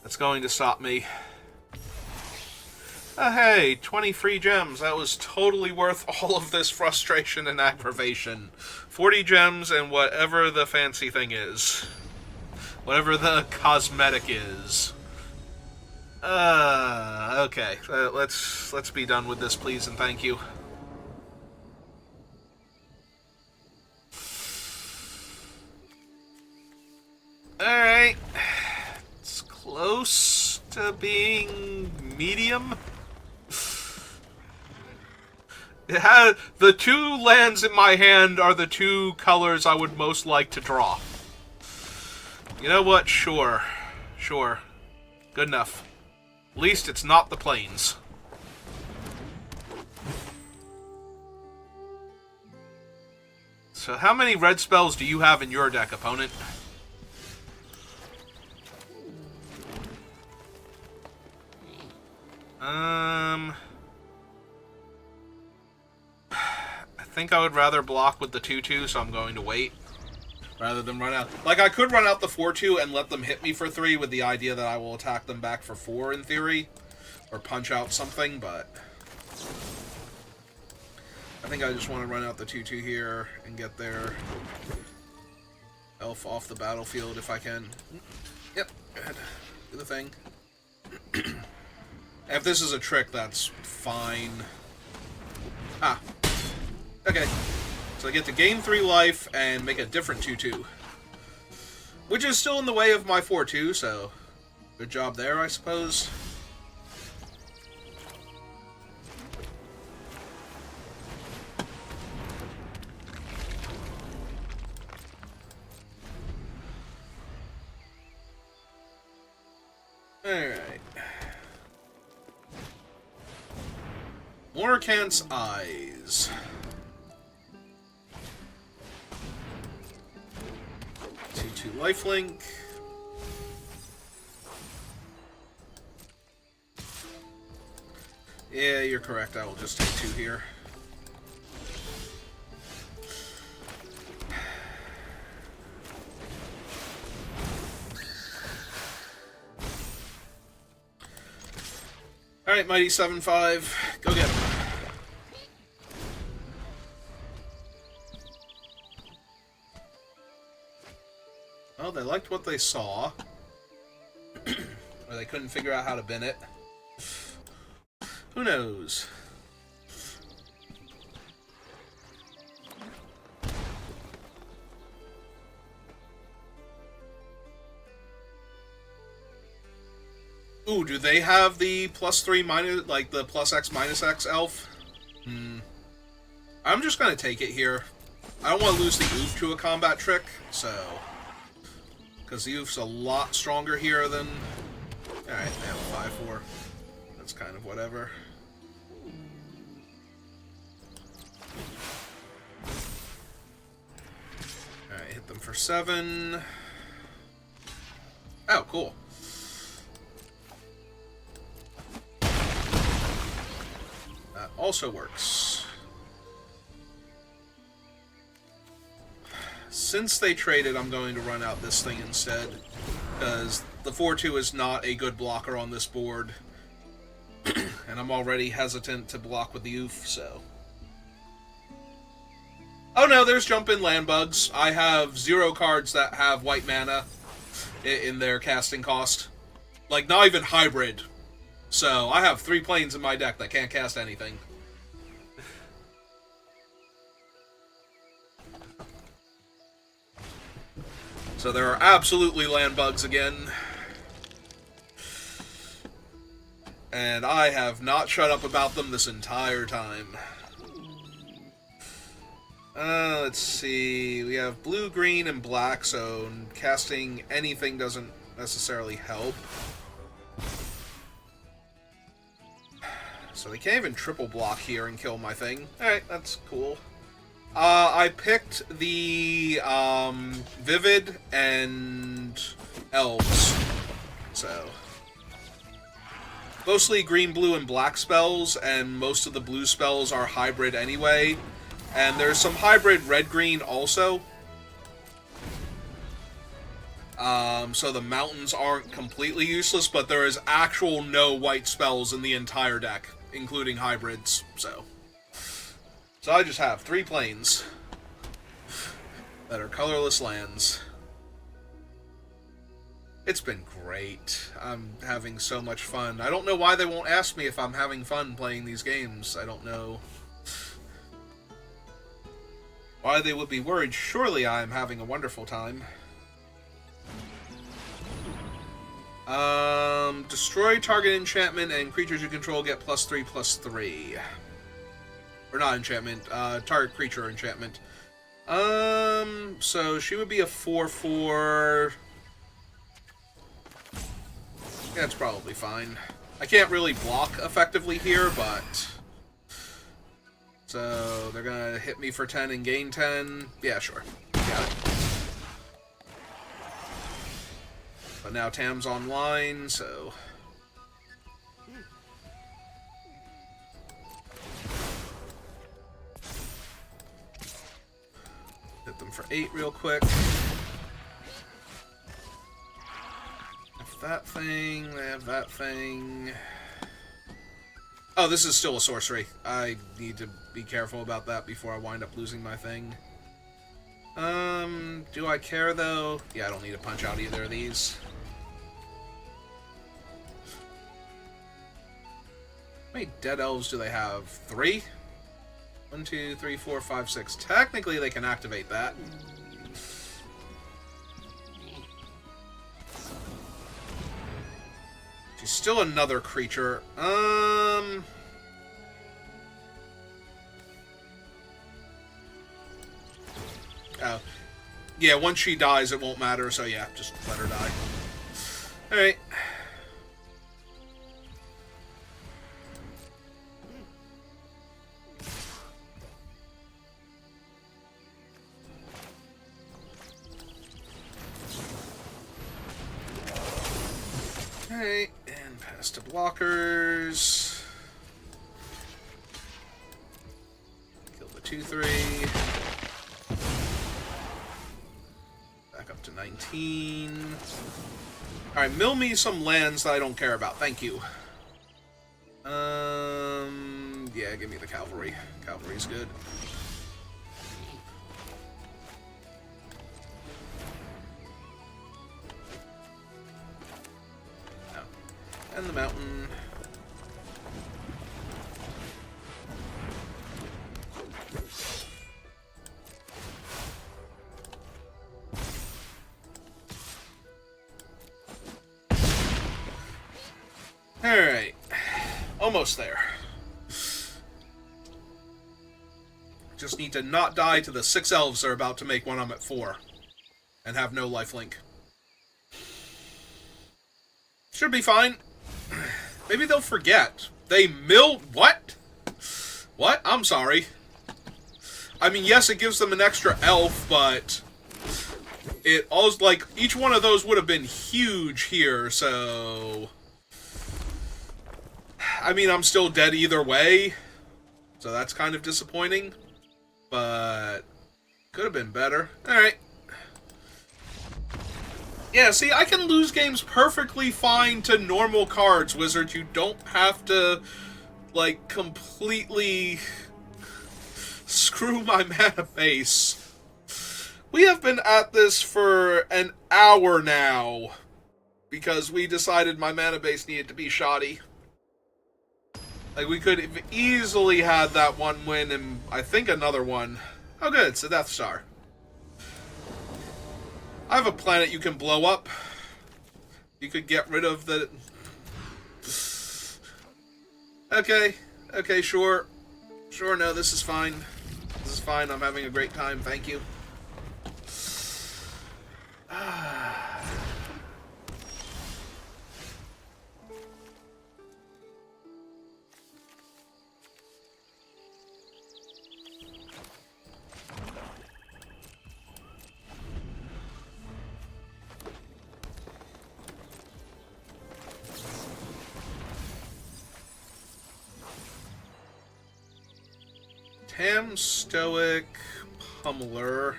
that's going to stop me. Hey, 20 free gems. That was totally worth all of this frustration and aggravation. 40 gems and whatever the fancy thing is. Whatever the cosmetic is. Okay. Let's be done with this, please, and thank you. Alright. It's close to being medium. The two lands in my hand are the two colors I would most like to draw. You know what? Sure. Sure. Good enough. At least it's not the plains. So how many red spells do you have in your deck, opponent? I think I would rather block with the 2/2, so I'm going to wait. Rather than run out. Like, I could run out the 4/2 and let them hit me for 3 with the idea that I will attack them back for 4 in theory. Or punch out something, but... I think I just want to run out the 2/2 here and get their elf off the battlefield if I can. Yep, go ahead. Do the thing. If this is a trick, that's fine. Ah. Okay. So I get to gain 3 life and make a different 2/2. Which is still in the way of my 4/2, so good job there, I suppose. Alright. Morkant's Eyes. 2/2 lifelink. Yeah, you're correct. I will just take 2 here. Alright, Mighty 7-5. Go get him. Well, they liked what they saw. Or they couldn't figure out how to bin it. Who knows? Ooh, do they have the +3 minus, like the +X -X elf? I'm just gonna take it here. I don't want to lose the oof to a combat trick, so... Because the oof's a lot stronger here than... Alright, they have a 5-4. That's kind of whatever. Alright, hit them for 7. Oh, cool. That also works. Since they traded, I'm going to run out this thing instead, because the 4-2 is not a good blocker on this board, and I'm already hesitant to block with the oof, so... Oh no, there's jump in land bugs. I have 0 cards that have white mana in their casting cost. Like, not even hybrid. So, I have 3 planes in my deck that can't cast anything. So there are absolutely land bugs again. And I have not shut up about them this entire time. Let's see. We have blue, green, and black, so casting anything doesn't necessarily help. So they can't even triple block here and kill my thing. Alright, that's cool. I picked the Vivid and Elves. So mostly green, blue, and black spells, and most of the blue spells are hybrid anyway. And there's some hybrid red-green also. So the mountains aren't completely useless, but there is actual no white spells in the entire deck, including hybrids, so I just have 3 planes that are colorless lands. It's been great. I'm having so much fun. I don't know why they won't ask me if I'm having fun playing these games. I don't know why they would be worried. Surely I'm having a wonderful time. Destroy target enchantment and creatures you control get +3/+3. Or not enchantment, target creature enchantment. So she would be a 4/4. Yeah, it's probably fine. I can't really block effectively here, but... So, they're gonna hit me for 10 and gain 10. Yeah, sure. Got it. But now Tam's online, so... Hit them for 8 real quick. Have that thing, they have that thing... Oh, this is still a sorcery. I need to be careful about that before I wind up losing my thing. Do I care, though? Yeah, I don't need to punch out either of these. How many dead elves do they have? 3? 1, 2, 3, 4, 5, 6. Technically, they can activate that. She's still another creature. Oh. Yeah, once she dies, it won't matter, so yeah, just let her die. Alright. Alright, and pass to blockers. Kill the 2/3. Back up to 19. Alright, mill me some lands that I don't care about. Thank you. Yeah, give me the cavalry. Cavalry's good. Oh. And the mountain. Alright. Almost there. Just need to not die to the 6 elves they're about to make when I'm at 4. And have no lifelink. Should be fine. Maybe they'll forget. They milled... What? What? I'm sorry. I mean, yes, it gives them an extra elf, but... It also, like, each one of those would have been huge here, so... I mean, I'm still dead either way, so that's kind of disappointing, but could have been better. Alright. Yeah, see, I can lose games perfectly fine to normal cards, Wizard. You don't have to, like, completely screw my mana base. We have been at this for an hour now, because we decided my mana base needed to be shoddy. Like, we could have easily had that one win and I think another one. Oh, good. It's a Death Star. I have a planet you can blow up. You could get rid of the... Okay. Okay, sure. Sure, no, this is fine. This is fine. I'm having a great time. Thank you. Tam, Stoic, Pummeler.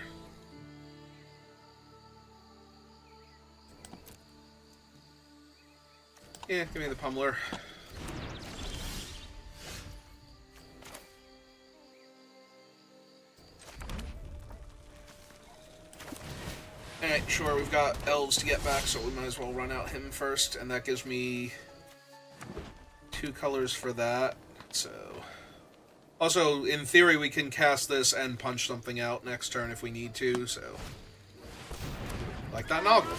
Yeah, give me the Pummeler. Alright, sure, we've got elves to get back, so we might as well run out him first, and that gives me 2 colors for that, so... Also, in theory, we can cast this and punch something out next turn if we need to, so... Like that novel.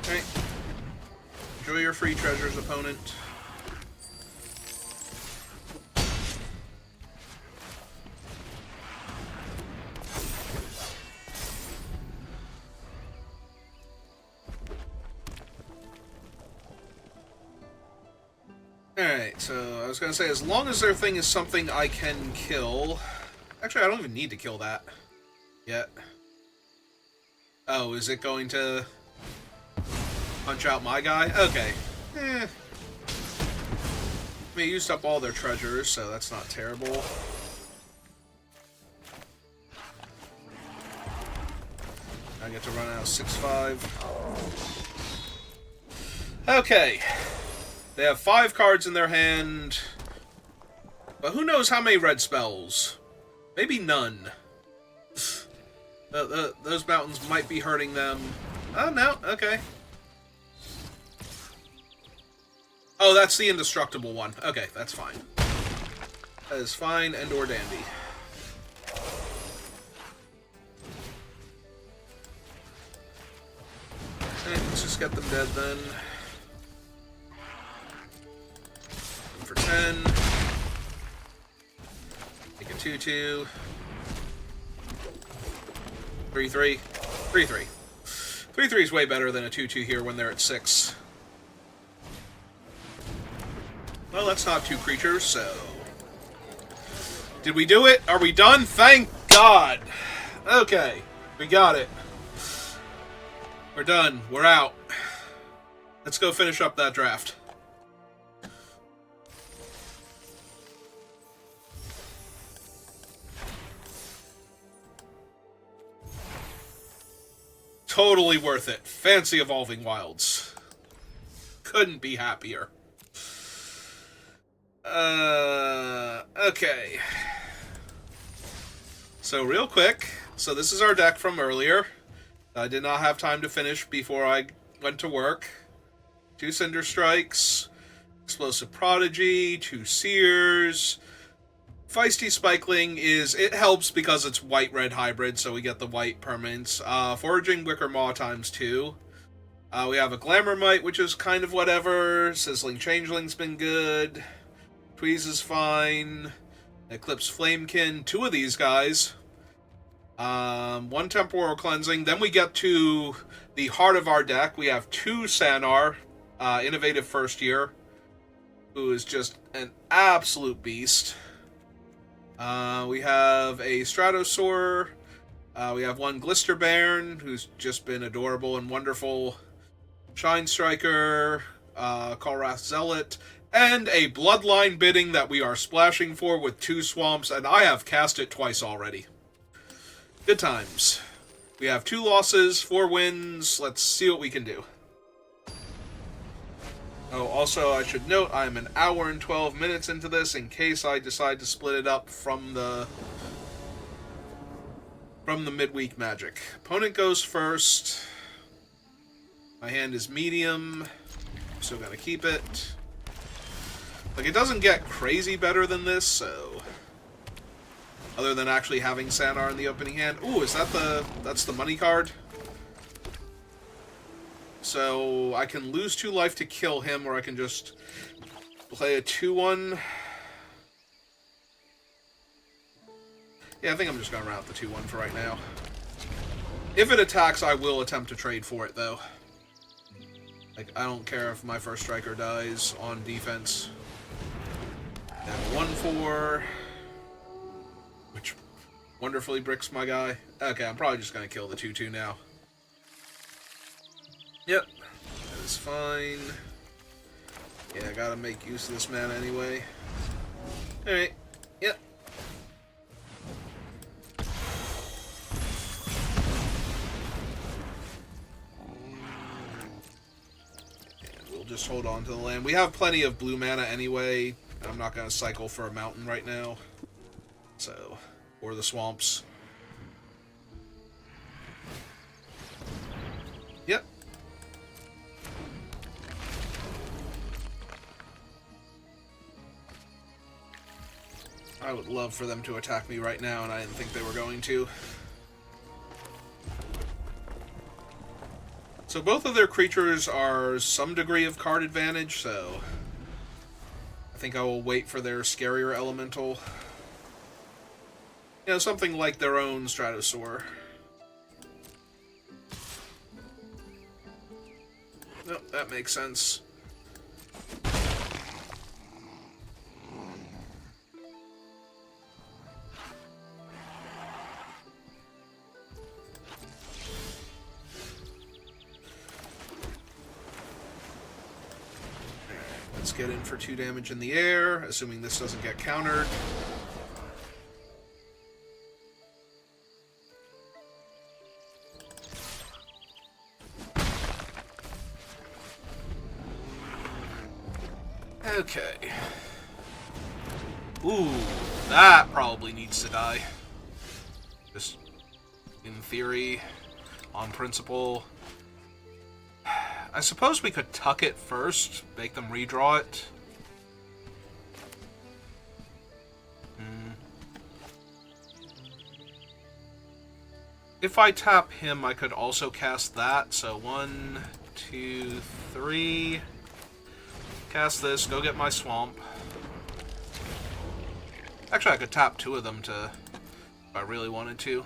Alright. Enjoy your free treasures, opponent. Alright, so I was gonna say, as long as their thing is something I can kill... Actually, I don't even need to kill that yet. Oh, is it going to punch out my guy? Okay. I mean, used up all their treasures, so that's not terrible. I get to run out 6/5. Okay. They have 5 cards in their hand. But who knows how many red spells? Maybe none. Those mountains might be hurting them. Oh, no. Okay. Oh, that's the indestructible one. Okay, that's fine. That is fine and or dandy. Okay, let's just get them dead then. For 10. Take a 2/2. 3/3. 3/3. 3/3 is way better than a 2/2 here when they're at 6. Well, that's not 2 creatures, so... Did we do it? Are we done? Thank God! Okay, we got it. We're done. We're out. Let's go finish up that draft. totally worth it. Fancy Evolving Wilds. Couldn't be happier. Okay. So real quick, so this is our deck from earlier. I did not have time to finish before I went to work. 2 Cinder Strikes, Explosive Prodigy, 2 Seers. Feisty Spikeling it helps because it's white-red hybrid, so we get the white permanents. Foraging Wicker Maw ×2. We have a Glamour Mite, which is kind of whatever. Sizzling Changeling's been good. Tweeze is fine. Eclipse Flamekin, 2 of these guys. 1 Temporal Cleansing. Then we get to the heart of our deck. We have 2 Sanar, Innovative First Year, who is just an absolute beast. We have a Stratosaur. We have 1 Glister Bairn, who's just been adorable and wonderful. Shine Striker, Kalrath Zealot, and a Bloodline Bidding that we are splashing for with 2 Swamps, and I have cast it twice already. Good times. We have 2 losses, 4 wins. Let's see what we can do. Oh, also, I should note, I'm an hour and 12 minutes into this in case I decide to split it up from the midweek magic. Opponent goes first. My hand is medium. I'm still gonna keep it. Like, it doesn't get crazy better than this, so... Other than actually having Sanar in the opening hand. Ooh, that's the money card? So, I can lose 2 life to kill him, or I can just play a 2-1. Yeah, I think I'm just going to route the 2-1 for right now. If it attacks, I will attempt to trade for it, though. Like, I don't care if my first striker dies on defense. And 1-4, which wonderfully bricks my guy. Okay, I'm probably just going to kill the 2-2 now. Yep, that is fine. Yeah, I gotta make use of this mana anyway. Alright, yep. And we'll just hold on to the land. We have plenty of blue mana anyway. I'm not gonna cycle for a mountain right now. So, or the swamps. Yep. I would love for them to attack me right now, and I didn't think they were going to. So both of their creatures are some degree of card advantage, so I think I will wait for their scarier elemental. You know, something like their own Stratosaur. Nope, that makes sense. Let's get in for 2 damage in the air, assuming this doesn't get countered. Okay. Ooh, that probably needs to die. Just in theory, on principle. I suppose we could tuck it first, make them redraw it. If I tap him, I could also cast that. So 1, 2, 3. Cast this, go get my swamp. Actually, I could tap 2 of them to, if I really wanted to.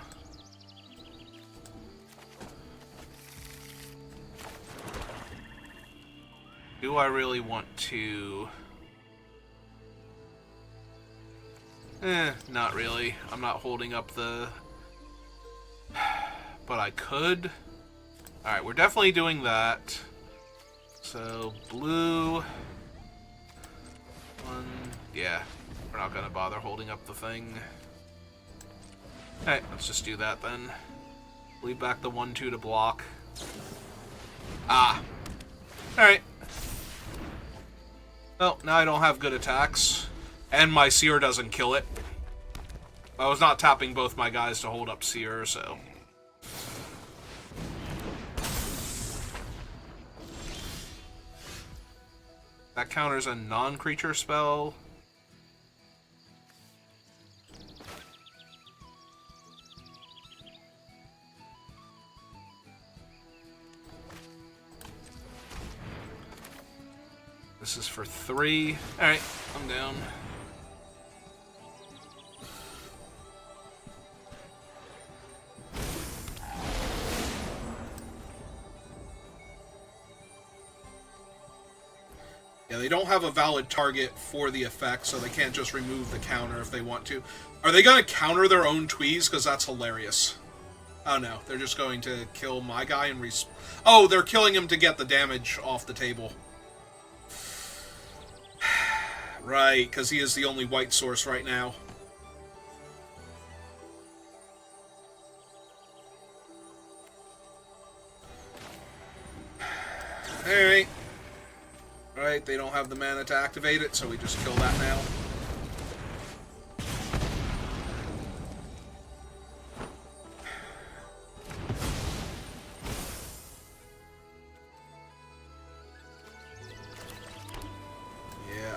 Do I really want to? Not really. I'm not holding up the... But I could. Alright, we're definitely doing that. So, blue... 1... Yeah, we're not gonna bother holding up the thing. Alright, let's just do that then. Leave back the 1-2 to block. Ah. Alright. Well, now I don't have good attacks. And my Seer doesn't kill it. I was not tapping both my guys to hold up Seer, so... That counters a non-creature spell. This is for 3. Alright, I'm down. Yeah, they don't have a valid target for the effect, so they can't just remove the counter if they want to. Are they going to counter their own Tweez? Because that's hilarious. Oh no, they're just going to kill my guy and Oh, they're killing him to get the damage off the table. Right, because he is the only white source right now. Alright. Alright, they don't have the mana to activate it, so we just kill that now.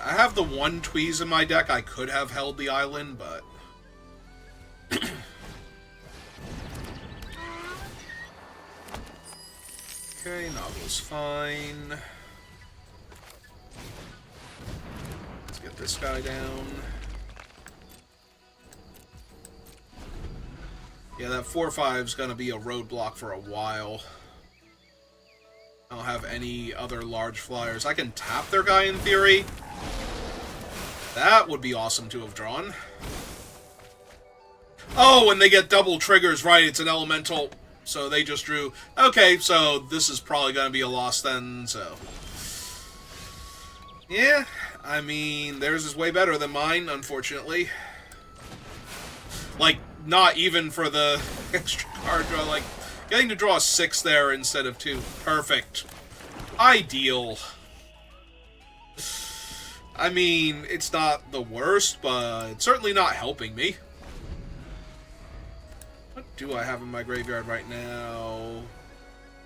I have the one Tweez in my deck. I could have held the island, but... Okay, Novel's fine. Let's get this guy down. Yeah, that 4/5 is going to be a roadblock for a while. I don't have any other large flyers. I can tap their guy in theory. That would be awesome to have drawn. Oh, and they get double triggers, right, it's an elemental. So they just drew... Okay, so this is probably going to be a loss then, so... Yeah, I mean, theirs is way better than mine, unfortunately. Like, not even for the extra card draw, like, getting to draw 6 there instead of 2. Perfect. Ideal. I mean, it's not the worst, but it's certainly not helping me. What do I have in my graveyard right now?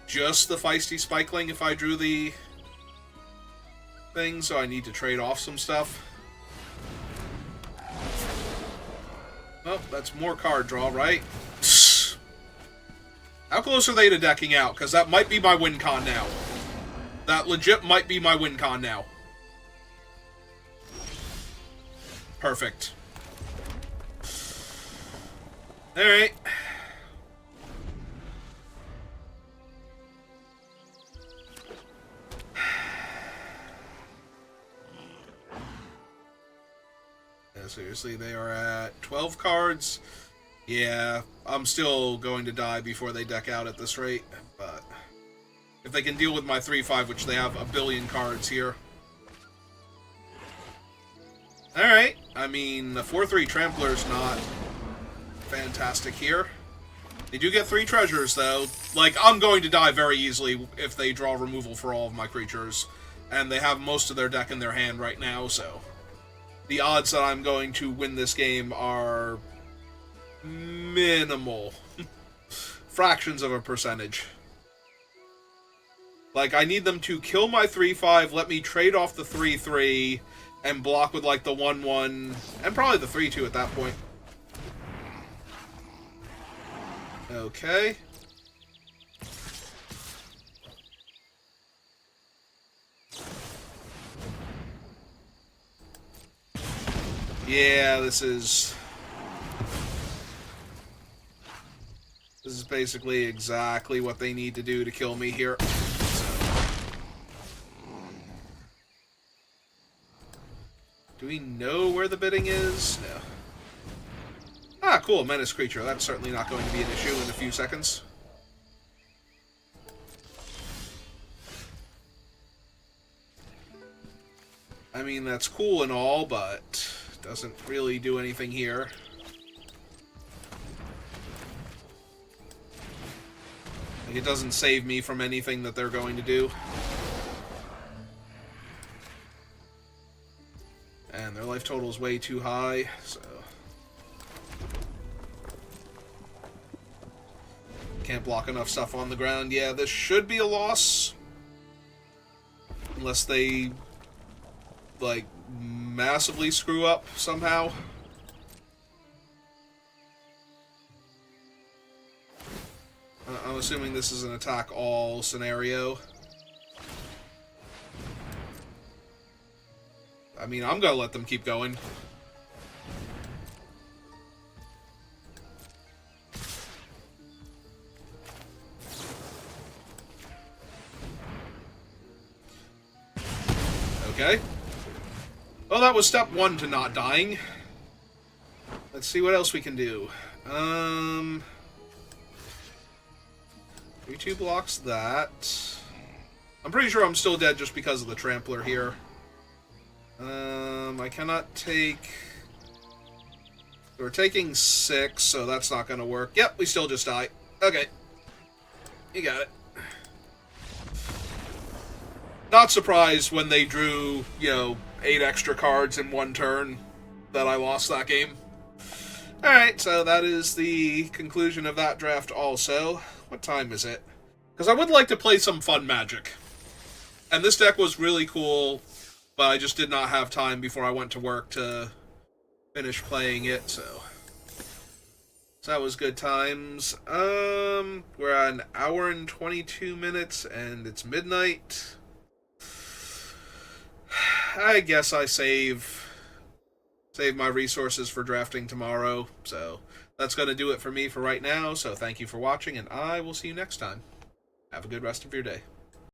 Just the Feisty Spikeling if I drew the thing, so I need to trade off some stuff. Oh, that's more card draw, right? How close are they to decking out? Because that might be my win con now. That legit might be my win con now. Perfect. Alright. Yeah, seriously, they are at 12 cards. Yeah, I'm still going to die before they deck out at this rate, but if they can deal with my 3/5, which they have a billion cards here. Alright, I mean, the 4/3 Trampler's not fantastic here. They do get 3 treasures, though. Like, I'm going to die very easily if they draw removal for all of my creatures, and they have most of their deck in their hand right now, so the odds that I'm going to win this game are minimal. Fractions of a percentage. Like, I need them to kill my 3/5, let me trade off the 3/3, and block with, like, the 1/1, and probably the 3/2 at that point. Okay. Yeah, this is basically exactly what they need to do to kill me here. Do we know where the bidding is? No. Ah, cool, menace creature. That's certainly not going to be an issue in a few seconds. I mean, that's cool and all, but doesn't really do anything here. They Like, it doesn't save me from anything that they're going to do. And their life total is way too high, so... Can't block enough stuff on the ground. Yeah, this should be a loss. Unless they, like, massively screw up somehow. I'm assuming this is an attack all scenario. I mean, I'm gonna let them keep going. Okay. Well, that was step one to not dying. Let's see what else we can do. 3-2 blocks that. I'm pretty sure I'm still dead just because of the trampler here. I cannot take... We're taking 6, so that's not going to work. Yep, we still just die. Okay. You got it. Not surprised when they drew, 8 extra cards in one turn that I lost that game. Alright, so that is the conclusion of that draft also. What time is it? Because I would like to play some fun Magic. And this deck was really cool, but I just did not have time before I went to work to finish playing it, so that was good times. We're at an hour and 22 minutes, and it's midnight. I guess I save my resources for drafting tomorrow, so that's going to do it for me for right now, so thank you for watching, and I will see you next time. Have a good rest of your day.